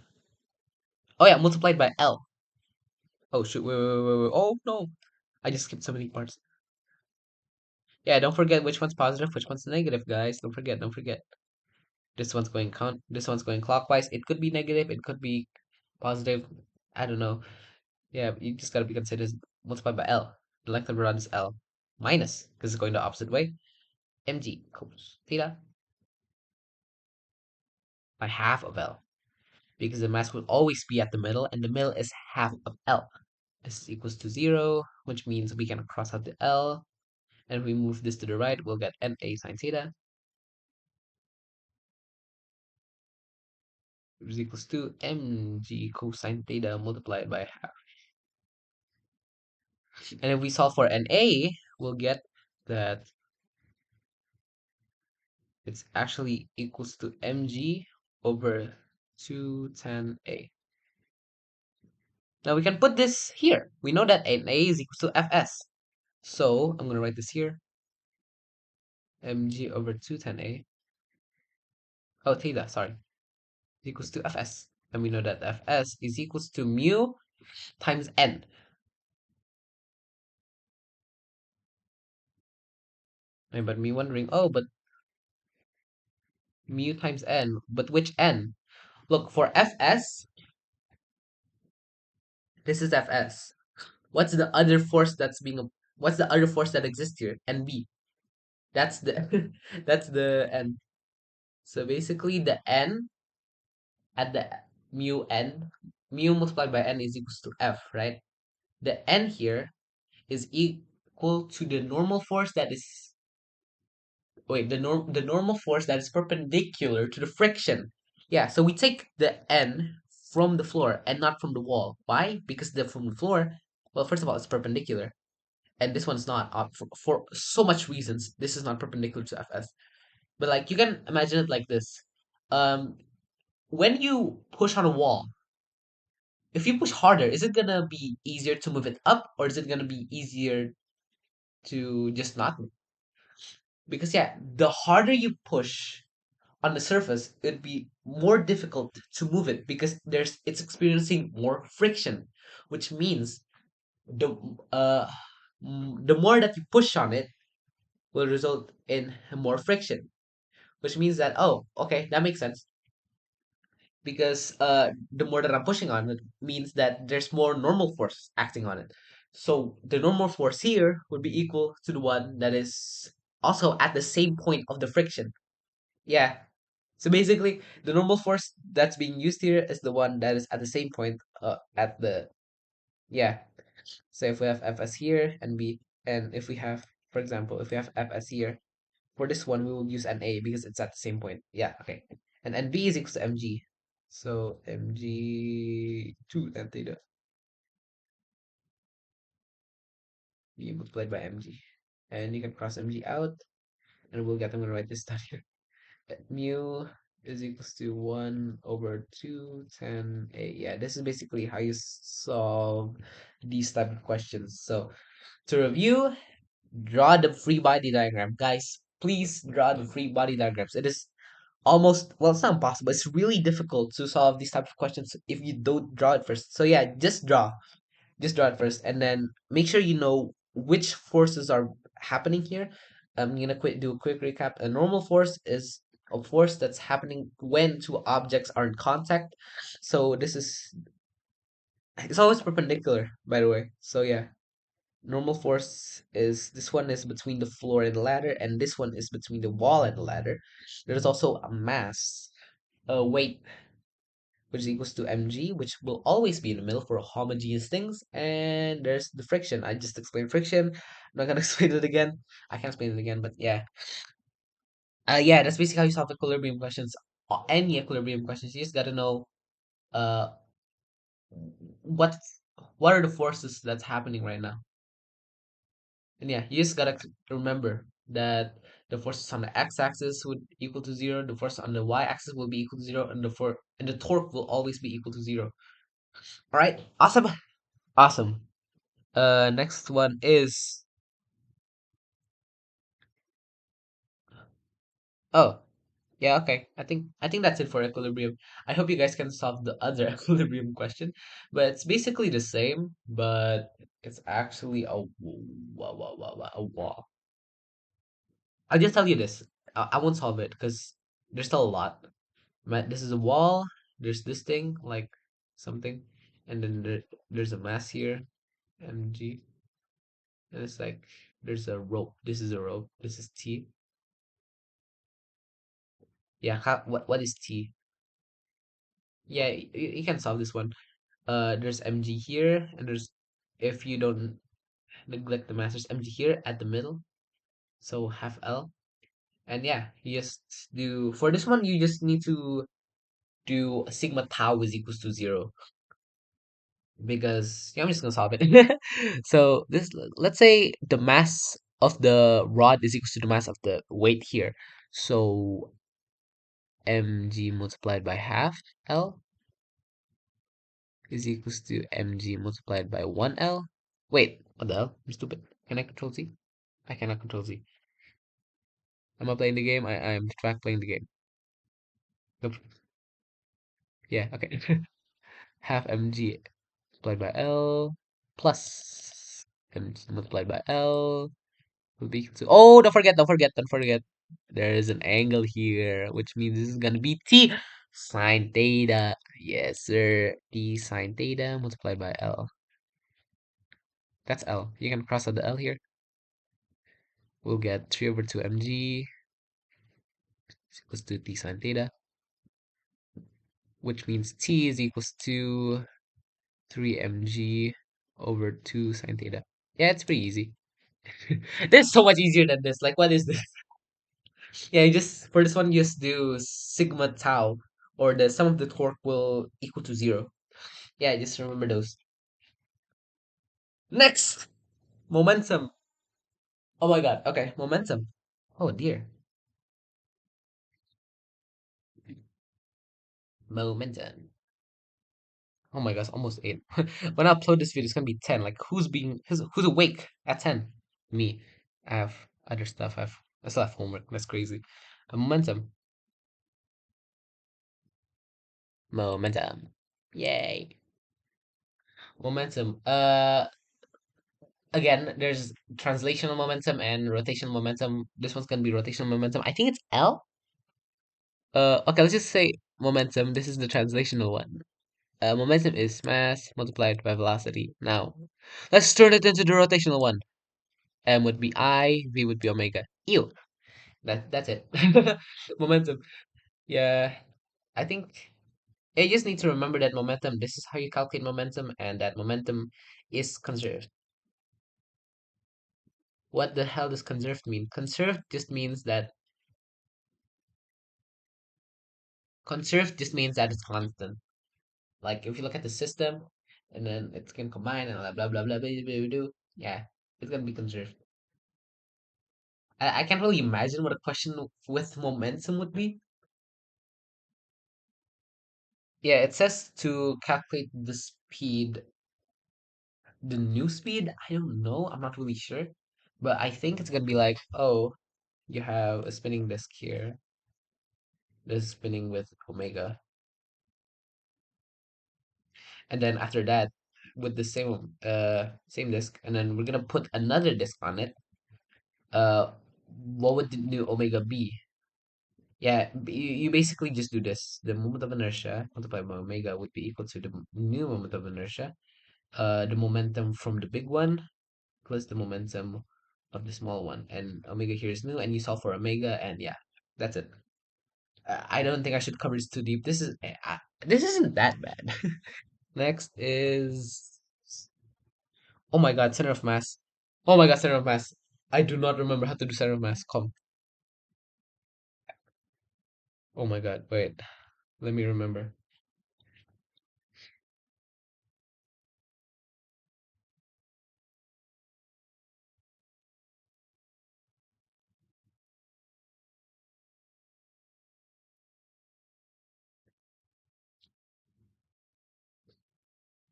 Speaker 1: oh yeah, multiplied by L. Oh shoot, wait. Oh no, I just skipped so many parts. Yeah, don't forget which one's positive, which one's negative, guys. Don't forget. This one's going clockwise. It could be negative, it could be positive. I don't know. Yeah, you just gotta be considered multiplied by L. The length of the rod is L minus, because it's going the opposite way. Mg cos theta by half of L. Because the mass will always be at the middle, and the middle is half of L. This is equals to 0, which means we can cross out the L. And if we move this to the right, we'll get NA sine theta is equals to mg cosine theta multiplied by half. And if we solve for NA, we'll get that it's actually equals to mg over 2 tan A. Now we can put this here. We know that NA is equals to Fs. So I'm going to write this here. Mg over 2 tan A. Oh, theta, sorry. Equals to Fs. And we know that Fs is equals to mu times n. But me wondering, oh, but mu times n. But which n? Look, for Fs, this is Fs. What's the other force what's the other force that exists here? NB. That's the that's the n. So basically the n at the mu multiplied by n is equals to F, right? The n here is equal to the normal force that is the normal force that is perpendicular to the friction. Yeah, so we take the n from the floor and not from the wall. Why? Because the from the floor, well, first of all, it's perpendicular, and this one's not. For so much reasons, this is not perpendicular to Fs. But like you can imagine it like this: um, when you push on a wall, if you push harder, is it gonna be easier to move it up, or is it gonna be easier to just not move? Because yeah, the harder you push on the surface, it'd be more difficult to move it because it's experiencing more friction, which means the uh the more that you push on it will result in more friction, which means that, oh, okay, that makes sense because the more that I'm pushing on it means that there's more normal force acting on it. So the normal force here would be equal to the one that is also at the same point of the friction. Yeah. So basically, the normal force that's being used here is the one that is at the same point at the yeah. So if we have Fs here and B, and if we have, for example, if we have Fs here, for this one we will use an A because it's at the same point. Yeah, okay. And B is equals to mg. So mg 2 tan theta be multiplied by mg. And you can cross mg out, and we'll get, I'm gonna write this down here. Mu is equals to 1 over 2 tan A. Yeah, this is basically how you solve these type of questions. So to review, draw the free body diagram. Guys, please draw the free body diagrams. It is almost, well, it's not impossible. It's really difficult to solve these type of questions if you don't draw it first. So yeah, just draw it first, and then make sure you know which forces are happening here. I'm gonna do a quick recap. A normal force is a force that's happening when two objects are in contact. So this is, it's always perpendicular, by the way. So yeah, normal force is, this one is between the floor and the ladder, and this one is between the wall and the ladder. There's also a mass, a weight, which is equals to mg, which will always be in the middle for homogeneous things. And there's the friction. I just explained friction. I'm not gonna explain it again. I can't explain it again, but yeah. Yeah, that's basically how you solve equilibrium questions. Any equilibrium questions. You just gotta know uh what what are the forces that's happening right now. And yeah, you just gotta remember that the forces on the x-axis would equal to 0, the force on the y-axis will be equal to 0, and the torque will always be equal to 0. All right, awesome, awesome. Next one is, oh, yeah, okay. I think that's it for equilibrium. I hope you guys can solve the other equilibrium question, but it's basically the same, but it's actually a wall. I'll just tell you this. I won't solve it because there's still a lot. This is a wall. There's this thing like something, and then there's a mass here, mg, and it's like there's a rope. This is a rope. This is T. Yeah, what is T? Yeah, you can solve this one. There's mg here, and there's, if you don't neglect the mass, there's mg here at the middle, so half L. And yeah, you just do, for this one you just need to do sigma tau is equals to 0 because yeah, I'm just gonna solve it. So this, let's say the mass of the rod is equals to the mass of the weight here. So mg multiplied by half L is equals to mg multiplied by 1L. Wait, what the hell? I'm stupid. Can I control Z? I cannot control Z. Am I playing the game? I am track playing the game. Nope. Yeah, okay. Half mg multiplied by L plus mg multiplied by L will be equal to, oh, don't forget. There is an angle here, which means this is gonna be T sine theta. Yes, sir. T sine theta multiplied by L. That's L. You can cross out the L here. We'll get 3 over 2 mg is equals to T sine theta, which means T is equals to 3 mg over 2 sine theta. Yeah, it's pretty easy. This is so much easier than this. Like, what is this? Yeah, you just for this one, you just do sigma tau, or the sum of the torque will equal to 0. Yeah, just remember those. Next, momentum. Oh my god. Okay, momentum. Oh dear, momentum. Oh my gosh, almost 8. When I upload this video, it's gonna be 10. Like, who's awake at 10? Me. I have other stuff. I still have homework. That's crazy. Momentum. Momentum. Yay. Momentum. Again, there's translational momentum and rotational momentum. This one's gonna be rotational momentum. I think it's L. Okay, let's just say momentum. This is the translational one. Momentum is mass multiplied by velocity. Now, let's turn it into the rotational one. M would be I, V would be omega. Ew. That's it. Momentum. Yeah, I think you just need to remember that momentum. This is how you calculate momentum, and that momentum is conserved. What the hell does conserved mean? Conserved just means that conserved just means that it's constant. Like if you look at the system, and then it can combine and blah blah blah blah blah blah, blah, blah. Yeah, it's gonna be conserved. I can't really imagine what a question with momentum would be. Yeah, it says to calculate the speed, the new speed. I don't know. I'm not really sure, but I think it's gonna be like, oh, you have a spinning disk here. This is spinning with omega, and then after that, with the same disk, and then we're gonna put another disk on it. What would the new omega be? Yeah, you basically just do this. The moment of inertia multiplied by omega would be equal to the new moment of inertia. The momentum from the big one plus the momentum of the small one. And omega here is new, and you solve for omega, and yeah, that's it. I don't think I should cover this too deep. This isn't that bad. Next is, oh my god, center of mass. Oh my god, center of mass. I do not remember how to do center of mass. Come. Oh my god, wait. Let me remember.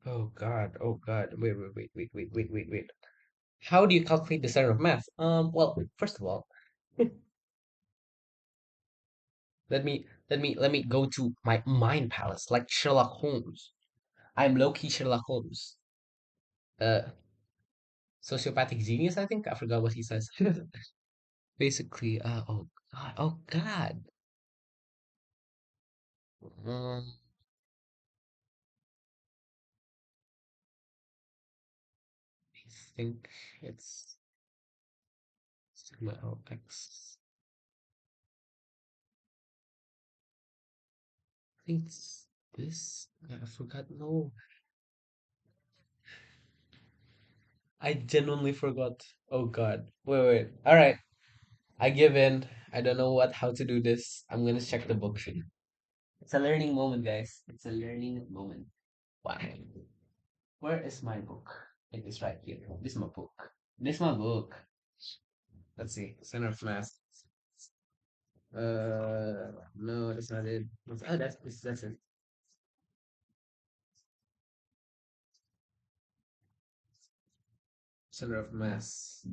Speaker 1: Oh god, oh god. Wait. How do you calculate the center of mass? Well, first of all, let me go to my mind palace like Sherlock Holmes. I'm low-key Sherlock Holmes. Uh, sociopathic genius, I think. I forgot what he says. Basically, oh god. Um, I think it's sigma LX. I think it's this. I forgot. No, I genuinely forgot. Oh god. Wait. All right. I give in. I don't know how to do this. I'm gonna check the book. It's a learning moment, guys. It's a learning moment. Why? Where is my book? It is right here. This is my book. This is my book. Let's see. Center of mass. No, that's not it. Oh, that's it. Center of mass.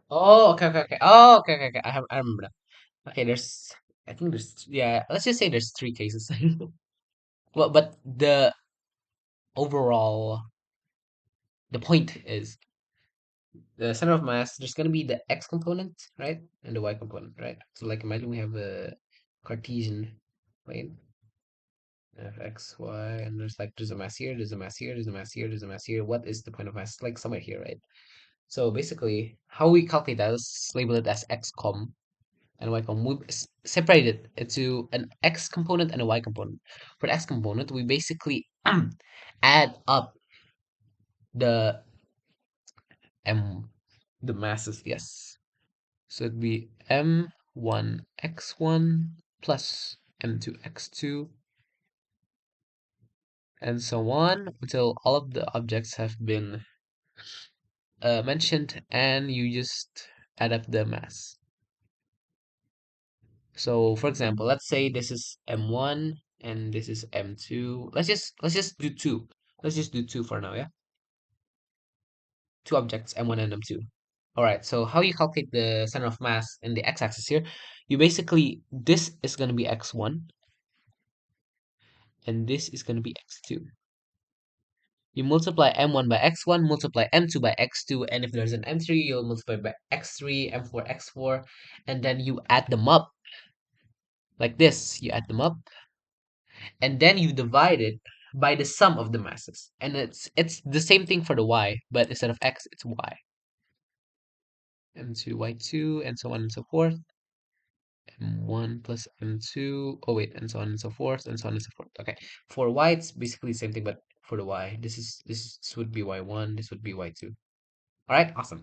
Speaker 1: Oh, okay, okay, okay. Oh, okay, okay, okay. I remember that. Okay, I think yeah, let's just say there's three cases. Well, but overall, the point is the center of mass, there's gonna be the x component, right? And the y component, right? So like imagine we have a Cartesian plane of x, y, and there's a mass here, there's a mass here, there's a mass here, there's a mass here. What is the point of mass? Like somewhere here, right? So basically, how we calculate that is label it as x com and y com. We separate it into an x component and a y component. For the x component, we basically add up the m the masses, yes. So it'd be m1 x1 plus m2 x2 and so on until all of the objects have been mentioned and you just add up the mass. So for example, let's say this is m1 and this is m2. Let's just do two. Let's just do two for now, yeah? Two objects, m1 and m2. All right, so how you calculate the center of mass in the x-axis here, you basically, this is going to be x1 and this is going to be x2. You multiply m1 by x1, multiply m2 by x2, and if there's an m3, you'll multiply by x3, m4, x4, and then you add them up like this. You add them up, and then you divide it by the sum of the masses. And it's the same thing for the y, but instead of x, it's y. M2, y2, and so on and so forth. M1 plus M2. Oh wait, and so on and so forth, and so on and so forth. Okay. For y, it's basically the same thing, but for the y, this would be y1, this would be y2. All right, awesome.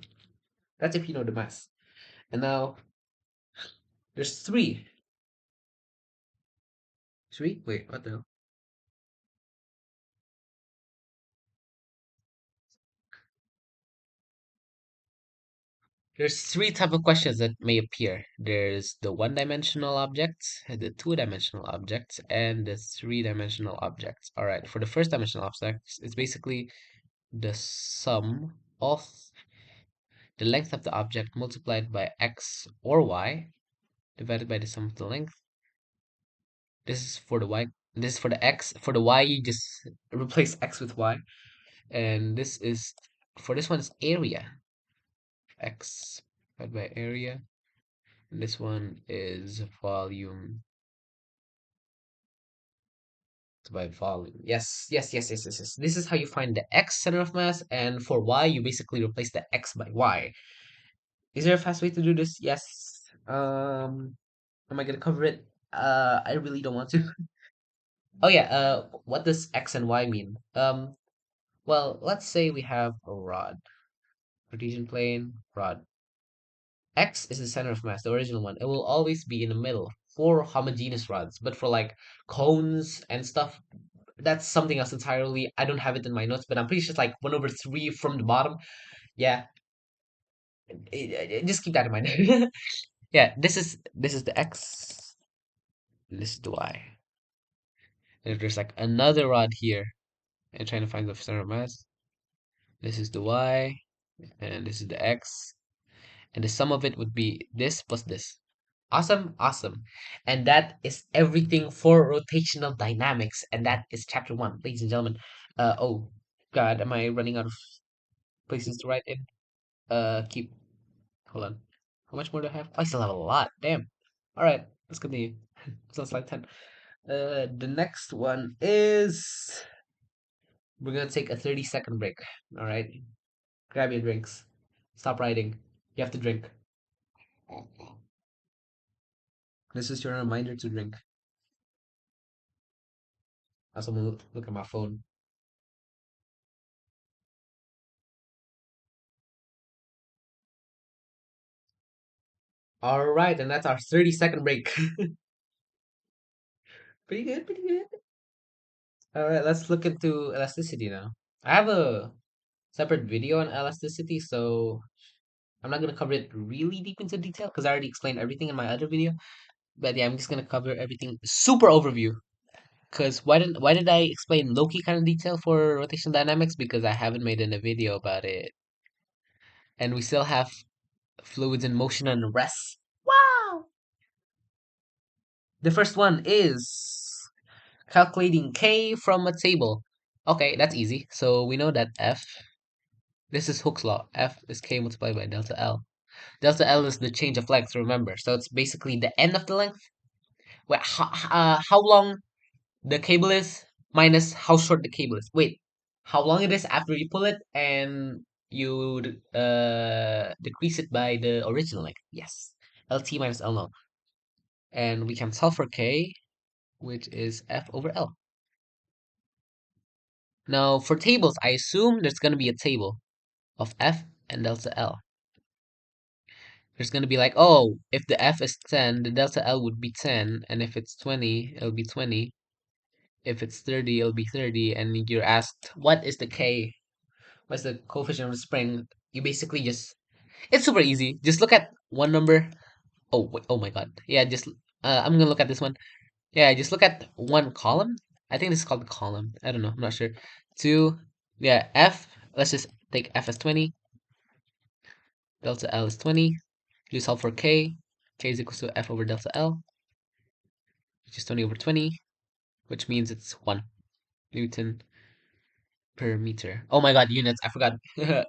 Speaker 1: That's if you know the mass. And now there's three. Three? Wait, what the hell? There's three type of questions that may appear. There's the one-dimensional objects, the two-dimensional objects, and the three-dimensional objects. All right, for the first-dimensional objects, it's basically the sum of the length of the object multiplied by x or y divided by the sum of the length. This is for the y. This is for the x. For the y, you just replace x with y. And this is, for this one, is area. X divided by area. And this one is volume by volume. Yes, yes, yes, yes, yes, yes. This is how you find the x center of mass. And for y, you basically replace the x by y. Is there a fast way to do this? Yes. Am I gonna cover it? I really don't want to. Oh yeah, what does X and Y mean? Well, let's say we have a rod, Cartesian plane, rod. X is the center of mass, the original one. It will always be in the middle for homogeneous rods, but for like cones and stuff, that's something else entirely. I don't have it in my notes, but I'm pretty sure it's like 1/3 from the bottom. Yeah, just keep that in mind. Yeah, this is the X, this is the Y. And if there's like another rod here, and trying to find the center of mass, this is the Y, and this is the X, and the sum of it would be this plus this. Awesome, awesome. And that is everything for rotational dynamics, and that is chapter one, ladies and gentlemen. Oh God, am I running out of places to write in? Keep. Hold on. How much more do I have? I still have a lot. Damn. All right, let's continue. Sounds like 10. The next one is we're gonna take a 30-second break. All right, grab your drinks. Stop writing. You have to drink. This is your reminder to drink. Also, I'm gonna look at my phone. All right, and that's our 30-second break. Pretty good, pretty good. All right, let's look into elasticity now. I have a separate video on elasticity, so I'm not gonna cover it really deep into detail because I already explained everything in my other video. But yeah, I'm just gonna cover everything super overview. Because why did I explain low-key kind of detail for rotational dynamics? Because I haven't made in a video about it. And we still have fluids in motion and rest. Wow! The first one is calculating K from a table. Okay, that's easy. So we know that F, this is Hooke's law. F is K multiplied by delta L. Delta L is the change of length, remember. So it's basically the end of the length. Wait, how long the cable is minus how short the cable is. Wait, how long it is after you pull it and you decrease it by the original length. Yes, LT minus L naught. And we can solve for K, which is F over L. Now, for tables, I assume there's going to be a table of F and delta L. There's going to be like, oh, if the F is 10, the delta L would be 10, and if it's 20, it'll be 20. If it's 30, it'll be 30, and you're asked, what is the K? What's the coefficient of the spring? You basically just, it's super easy. Just look at one number. Oh, wait, oh my God. Yeah, just, I'm gonna look at this one. Yeah, just look at one column. I think this is called the column. I don't know. I'm not sure. Two, yeah, F. Let's just take F as 20. Delta L is 20. You solve for K. K is equals to F over delta L, which is 20 over 20, which means it's 1 Newton per meter. Oh my God, units. I forgot.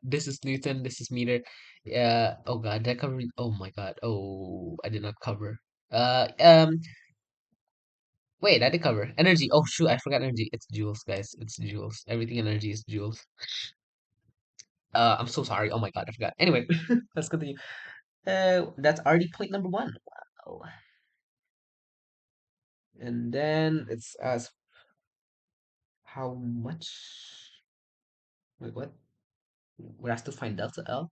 Speaker 1: This is Newton. This is meter. Yeah. Oh God, did I cover? Oh my God. Oh, I did not cover. Uh, um. Wait, I did cover energy. Oh shoot, I forgot energy. It's joules, guys. It's joules. Everything energy is joules. I'm so sorry. Oh my God, I forgot. Anyway, let's continue. That's already point number one. Wow. And then it's as how much? Wait, what? We have to find delta L.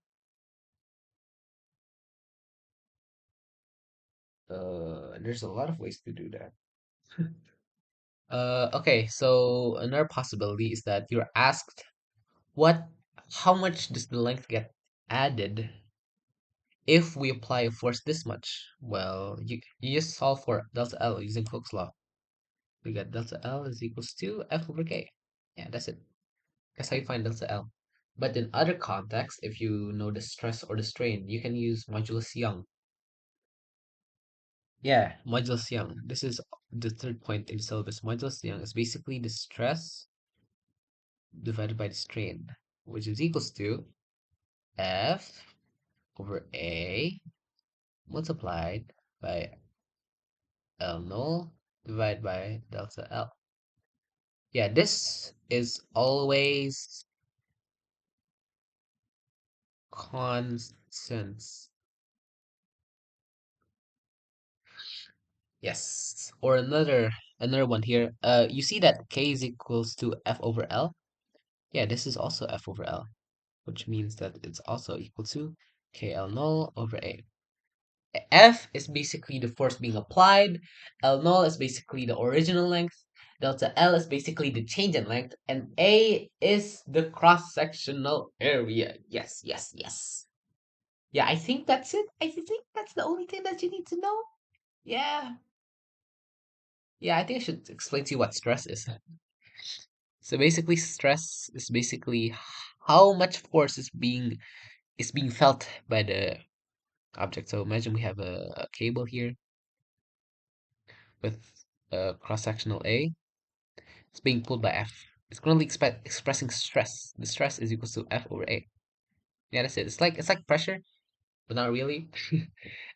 Speaker 1: There's a lot of ways to do that. Okay, so another possibility is that you're asked what, how much does the length get added if we apply a force this much? Well, you just solve for delta L using Hooke's law. We got delta L is equals to F over K. Yeah, that's it. That's how you find delta L. But in other contexts, if you know the stress or the strain, you can use modulus Young. Yeah, modulus Young. This is the third point in the syllabus. Modulus Young is basically the stress divided by the strain, which is equals to F over A multiplied by L null divided by delta L. Yeah, this is always constants. Yes. Or another one here. You see that K is equals to F over L? Yeah, this is also F over L, which means that it's also equal to KL null over A. F is basically the force being applied. L null is basically the original length. Delta L is basically the change in length. And A is the cross-sectional area. Yes, yes, yes. Yeah, I think that's it. I think that's the only thing that you need to know. Yeah. Yeah, I think I should explain to you what stress is. So basically, stress is basically how much force is being felt by the object. So imagine we have a cable here with a cross-sectional A. It's being pulled by F. It's currently expressing stress. The stress is equals to F over A. Yeah, that's it. It's like pressure, but not really.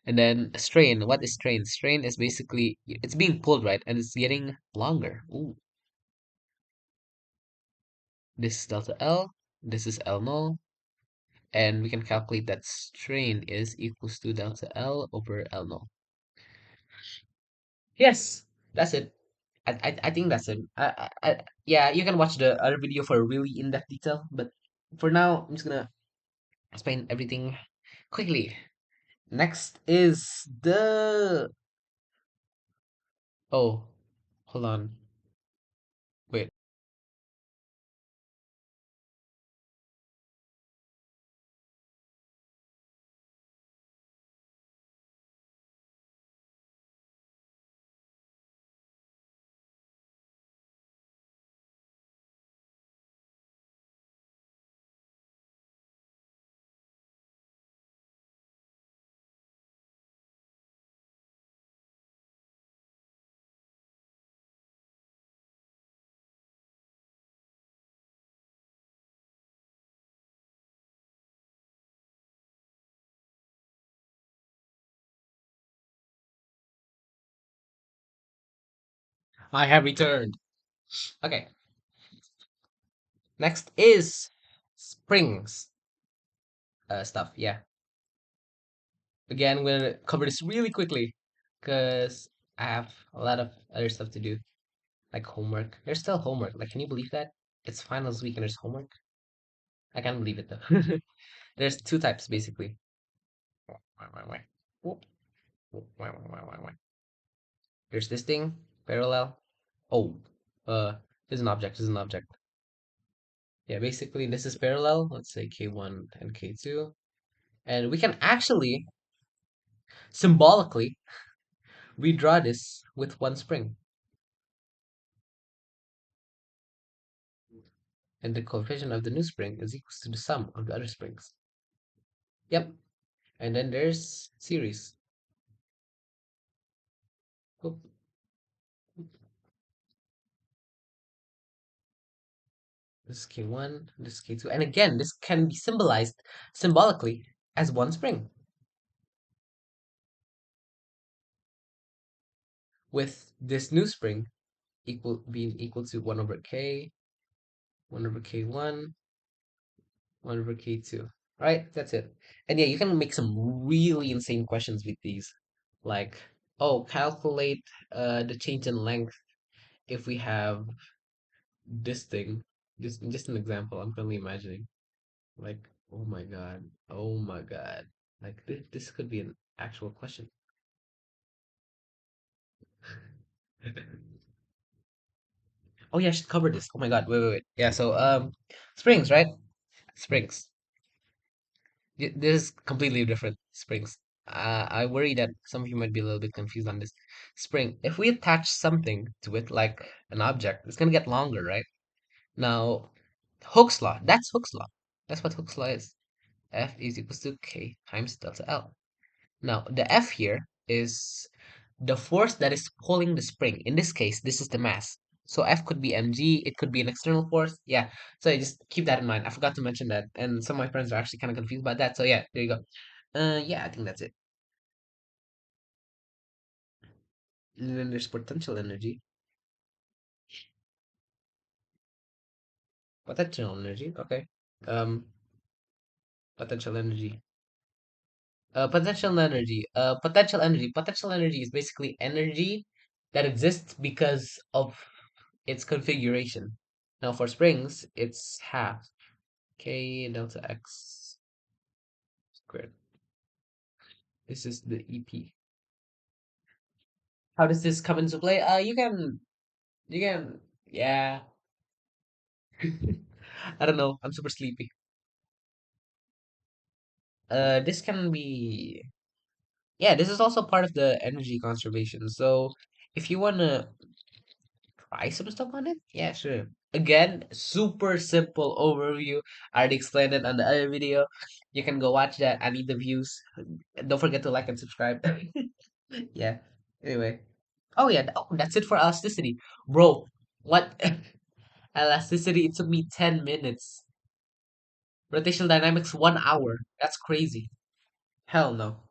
Speaker 1: And then strain. What is strain? Strain is basically it's being pulled, right? And it's getting longer. Ooh. This is delta L. This is L null. And we can calculate that strain is equals to delta L over L null. Yes, that's it. I think that's it. Yeah, you can watch the other video for really in-depth detail, but for now, I'm just gonna explain everything quickly. Next is the oh, hold on. Wait. I have returned. Okay. Next is springs stuff. Yeah. Again, I'm gonna cover this really quickly because I have a lot of other stuff to do, like homework. There's still homework. Like, can you believe that? It's finals week and there's homework. I can't believe it though. There's two types basically. Whoop, whoop. There's this thing, parallel. Oh, this is an object. This is an object. Yeah, basically this is parallel. Let's say K1 and K2. And we can actually symbolically redraw this with one spring. And the coefficient of the new spring is equal to the sum of the other springs. Yep. And then there's series. Oop. This is K1, this is K2. And again, this can be symbolized symbolically as one spring with this new spring being equal to 1 over K, 1 over K1, 1 over K2. Right? That's it. And yeah, you can make some really insane questions with these. Like, oh, calculate the change in length if we have this thing. Just an example I'm currently imagining. Like, oh my God. Oh my God. Like this could be an actual question. Oh yeah, I should cover this. Oh my God. Wait. Yeah, so springs, right? Springs. This is completely different. Springs. I worry that some of you might be a little bit confused on this. Spring. If we attach something to it, like an object, it's gonna get longer, right? Now, Hooke's law. That's Hooke's law. That's what Hooke's law is. F is equals to K times delta L. Now, the F here is the force that is pulling the spring. In this case, this is the mass. So F could be mg, it could be an external force. Yeah. So just keep that in mind. I forgot to mention that. And some of my friends are actually kind of confused about that. So yeah, there you go. Yeah, I think that's it. And then there's potential energy. Potential energy. Okay. Um, potential energy. Potential energy. Potential energy. Potential energy is basically energy that exists because of its configuration. Now for springs, it's half k delta x squared. This is the EP. How does this come into play? Yeah. I don't know. I'm super sleepy. This can be, yeah, this is also part of the energy conservation. So if you wanna try some stuff on it, yeah, sure. Again, super simple overview. I already explained it on the other video. You can go watch that. I need the views. Don't forget to like and subscribe. Yeah. Anyway. Oh yeah, that's it for elasticity. Bro, what elasticity? It took me 10 minutes. Rotational dynamics 1 hour. That's crazy. Hell no.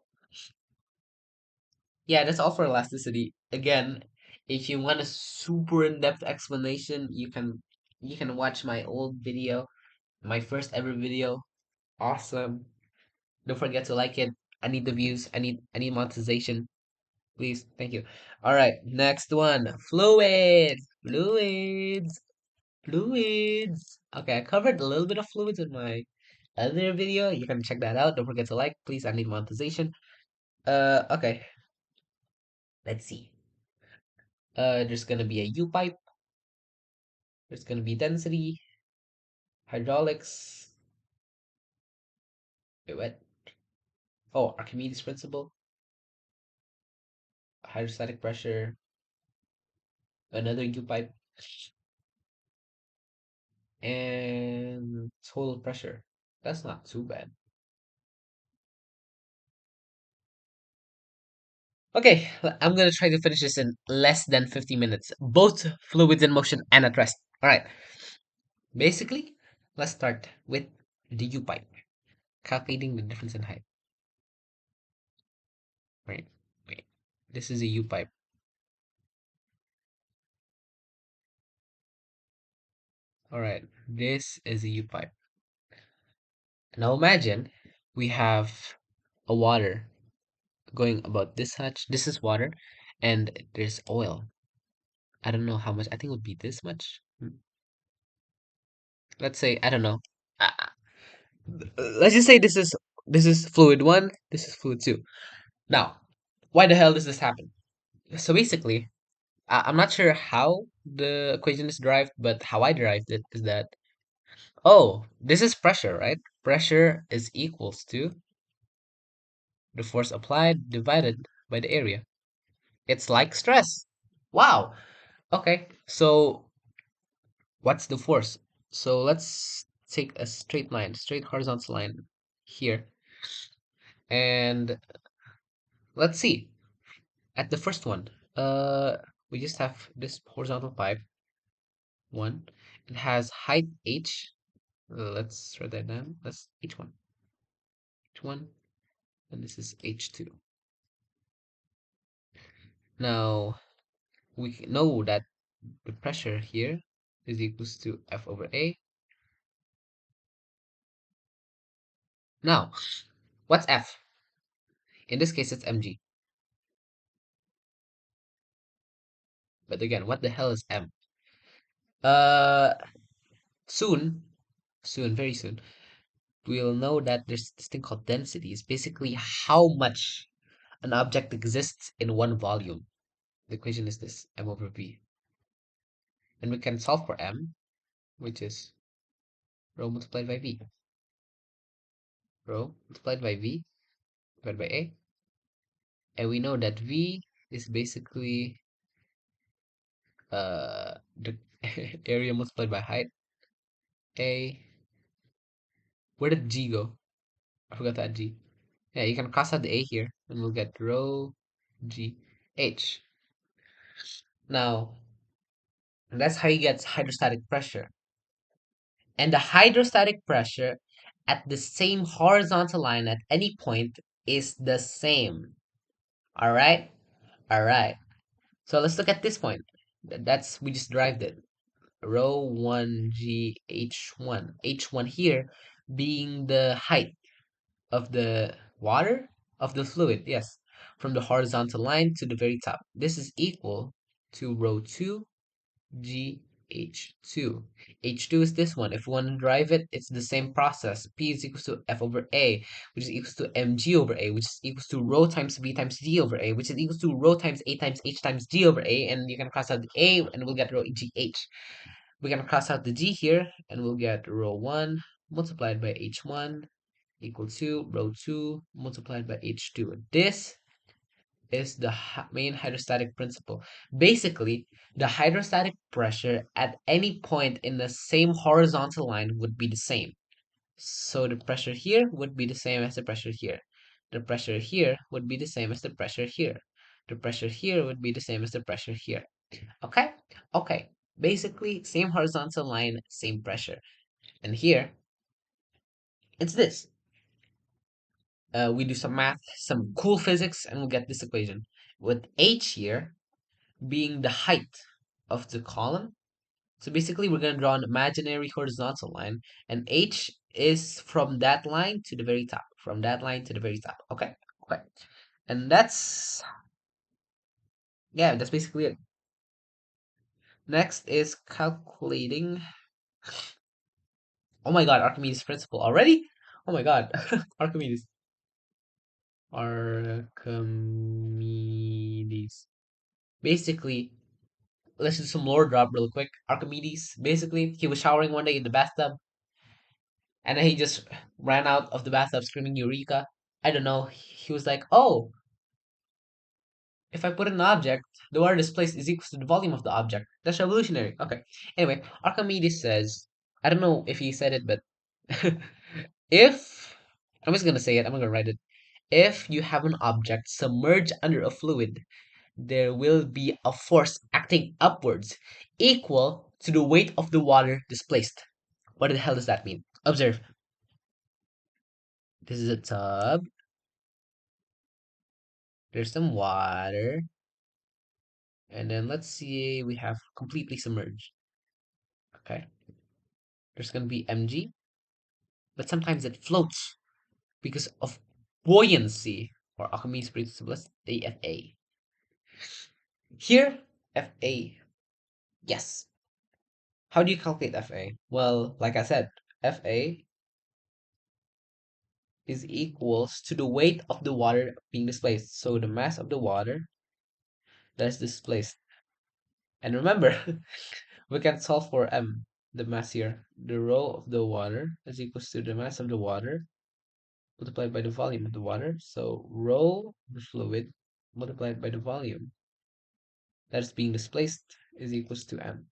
Speaker 1: Yeah, that's all for elasticity. Again, if you want a super in-depth explanation, you can watch my old video, my first ever video. Awesome. Don't forget to like it. I need the views. I need monetization. Please. Thank you. All right, next one. Fluids. Fluids. Fluids. Okay, I covered a little bit of fluids in my other video. You can check that out. Don't forget to like, please. I need monetization. Okay. Let's see. There's gonna be a U pipe. There's gonna be density, hydraulics. Wait, what? Oh, Archimedes principle, hydrostatic pressure, another U pipe, and total pressure. That's not too bad. Okay, I'm gonna try to finish this in less than 50 minutes. Both fluids in motion and at rest. All right. Basically, let's start with the U pipe. Calculating the difference in height. Right. Wait. This is a U pipe. All right. This is a U pipe. Now imagine we have a water going about this much. This is water, and there's oil. I don't know how much. I think it would be this much. Let's say I don't know. Uh, let's just say this is fluid one. This is fluid two. Now, why the hell does this happen? So basically, I'm not sure how the equation is derived, but how I derived it is that, oh, this is pressure, right? Pressure is equals to the force applied divided by the area. It's like stress. Wow. Okay. So what's the force? So let's take a straight line, straight horizontal line here. And let's see. At the first one, we just have this horizontal pipe, one. It has height h. Let's write that down. That's h1. H1, and this is h2. Now, we know that the pressure here is equals to F over A. Now, what's F? In this case, it's mg. But again, what the hell is m? Uh, soon, very soon, we'll know that there's this thing called density. It's basically how much an object exists in one volume. The equation is this, m over v. And we can solve for m, which is rho multiplied by v. Rho multiplied by v divided by a. And we know that v is basically the area multiplied by height. A, where did g go? I forgot that g. Yeah, you can cross out the a here, and we'll get rho g h. Now, that's how you get hydrostatic pressure. And the hydrostatic pressure at the same horizontal line at any point is the same. All right? All right. So let's look at this point. That's, we just derived it. Rho 1g h1. H1 here being the height of the water, of the fluid, yes, from the horizontal line to the very top. This is equal to rho 2 GH2. H2 is this one. If we want to derive it, it's the same process. P is equals to F over A, which is equals to mg over A, which is equals to rho times V times G over A, which is equals to rho times A times H times G over A, and you can cross out the A, and we'll get rho GH. We can cross out the G here, and we'll get rho 1 multiplied by H1 equal to rho 2 multiplied by H2. This is the main hydrostatic principle. Basically, the hydrostatic pressure at any point in the same horizontal line would be the same. So the pressure here would be the same as the pressure here. The pressure here would be the same as the pressure here. The pressure here would be the same as the pressure here. Okay? Okay. Basically, same horizontal line, same pressure. And here, it's this. We do some math, some cool physics, and we'll get this equation. With h here being the height of the column. So basically, we're going to draw an imaginary horizontal line, and h is from that line to the very top. From that line to the very top. Okay? Okay. And that's, yeah, that's basically it. Next is calculating. Oh my god, Archimedes principle already? Oh my god, Archimedes. Archimedes. Basically, let's do some lore drop real quick. Archimedes, basically, he was showering one day in the bathtub, and then he just ran out of the bathtub screaming Eureka. I don't know. He was like, oh, if I put an object, the water displaced is equal to the volume of the object. That's revolutionary. Okay. Anyway, Archimedes says, I don't know if he said it, but if, I'm just gonna say it, I'm gonna write it. If you have an object submerged under a fluid, there will be a force acting upwards equal to the weight of the water displaced. What the hell does that mean? Observe. This is a tub. There's some water. And then let's see, we have completely submerged. Okay. There's going to be mg, but sometimes it floats because of buoyancy, or Archimedes principle, AFA. Here, FA. Yes. How do you calculate FA? Well, like I said, FA is equals to the weight of the water being displaced. So the mass of the water that is displaced. And remember, we can solve for m, the mass here. The rho of the water is equals to the mass of the water multiplied by the volume of the water. So rho of the fluid multiplied by the volume that is being displaced is equals to m.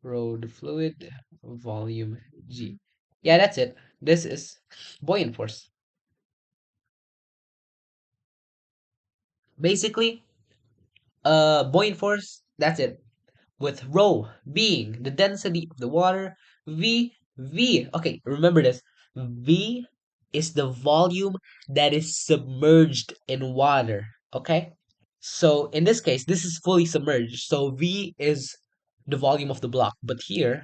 Speaker 1: Rho the fluid, volume g. Yeah, that's it. This is buoyant force. Basically, buoyant force, that's it. With rho being the density of the water, V. Okay, remember this. V is the volume that is submerged in water. Okay? So in this case, this is fully submerged. So V is the volume of the block. But here,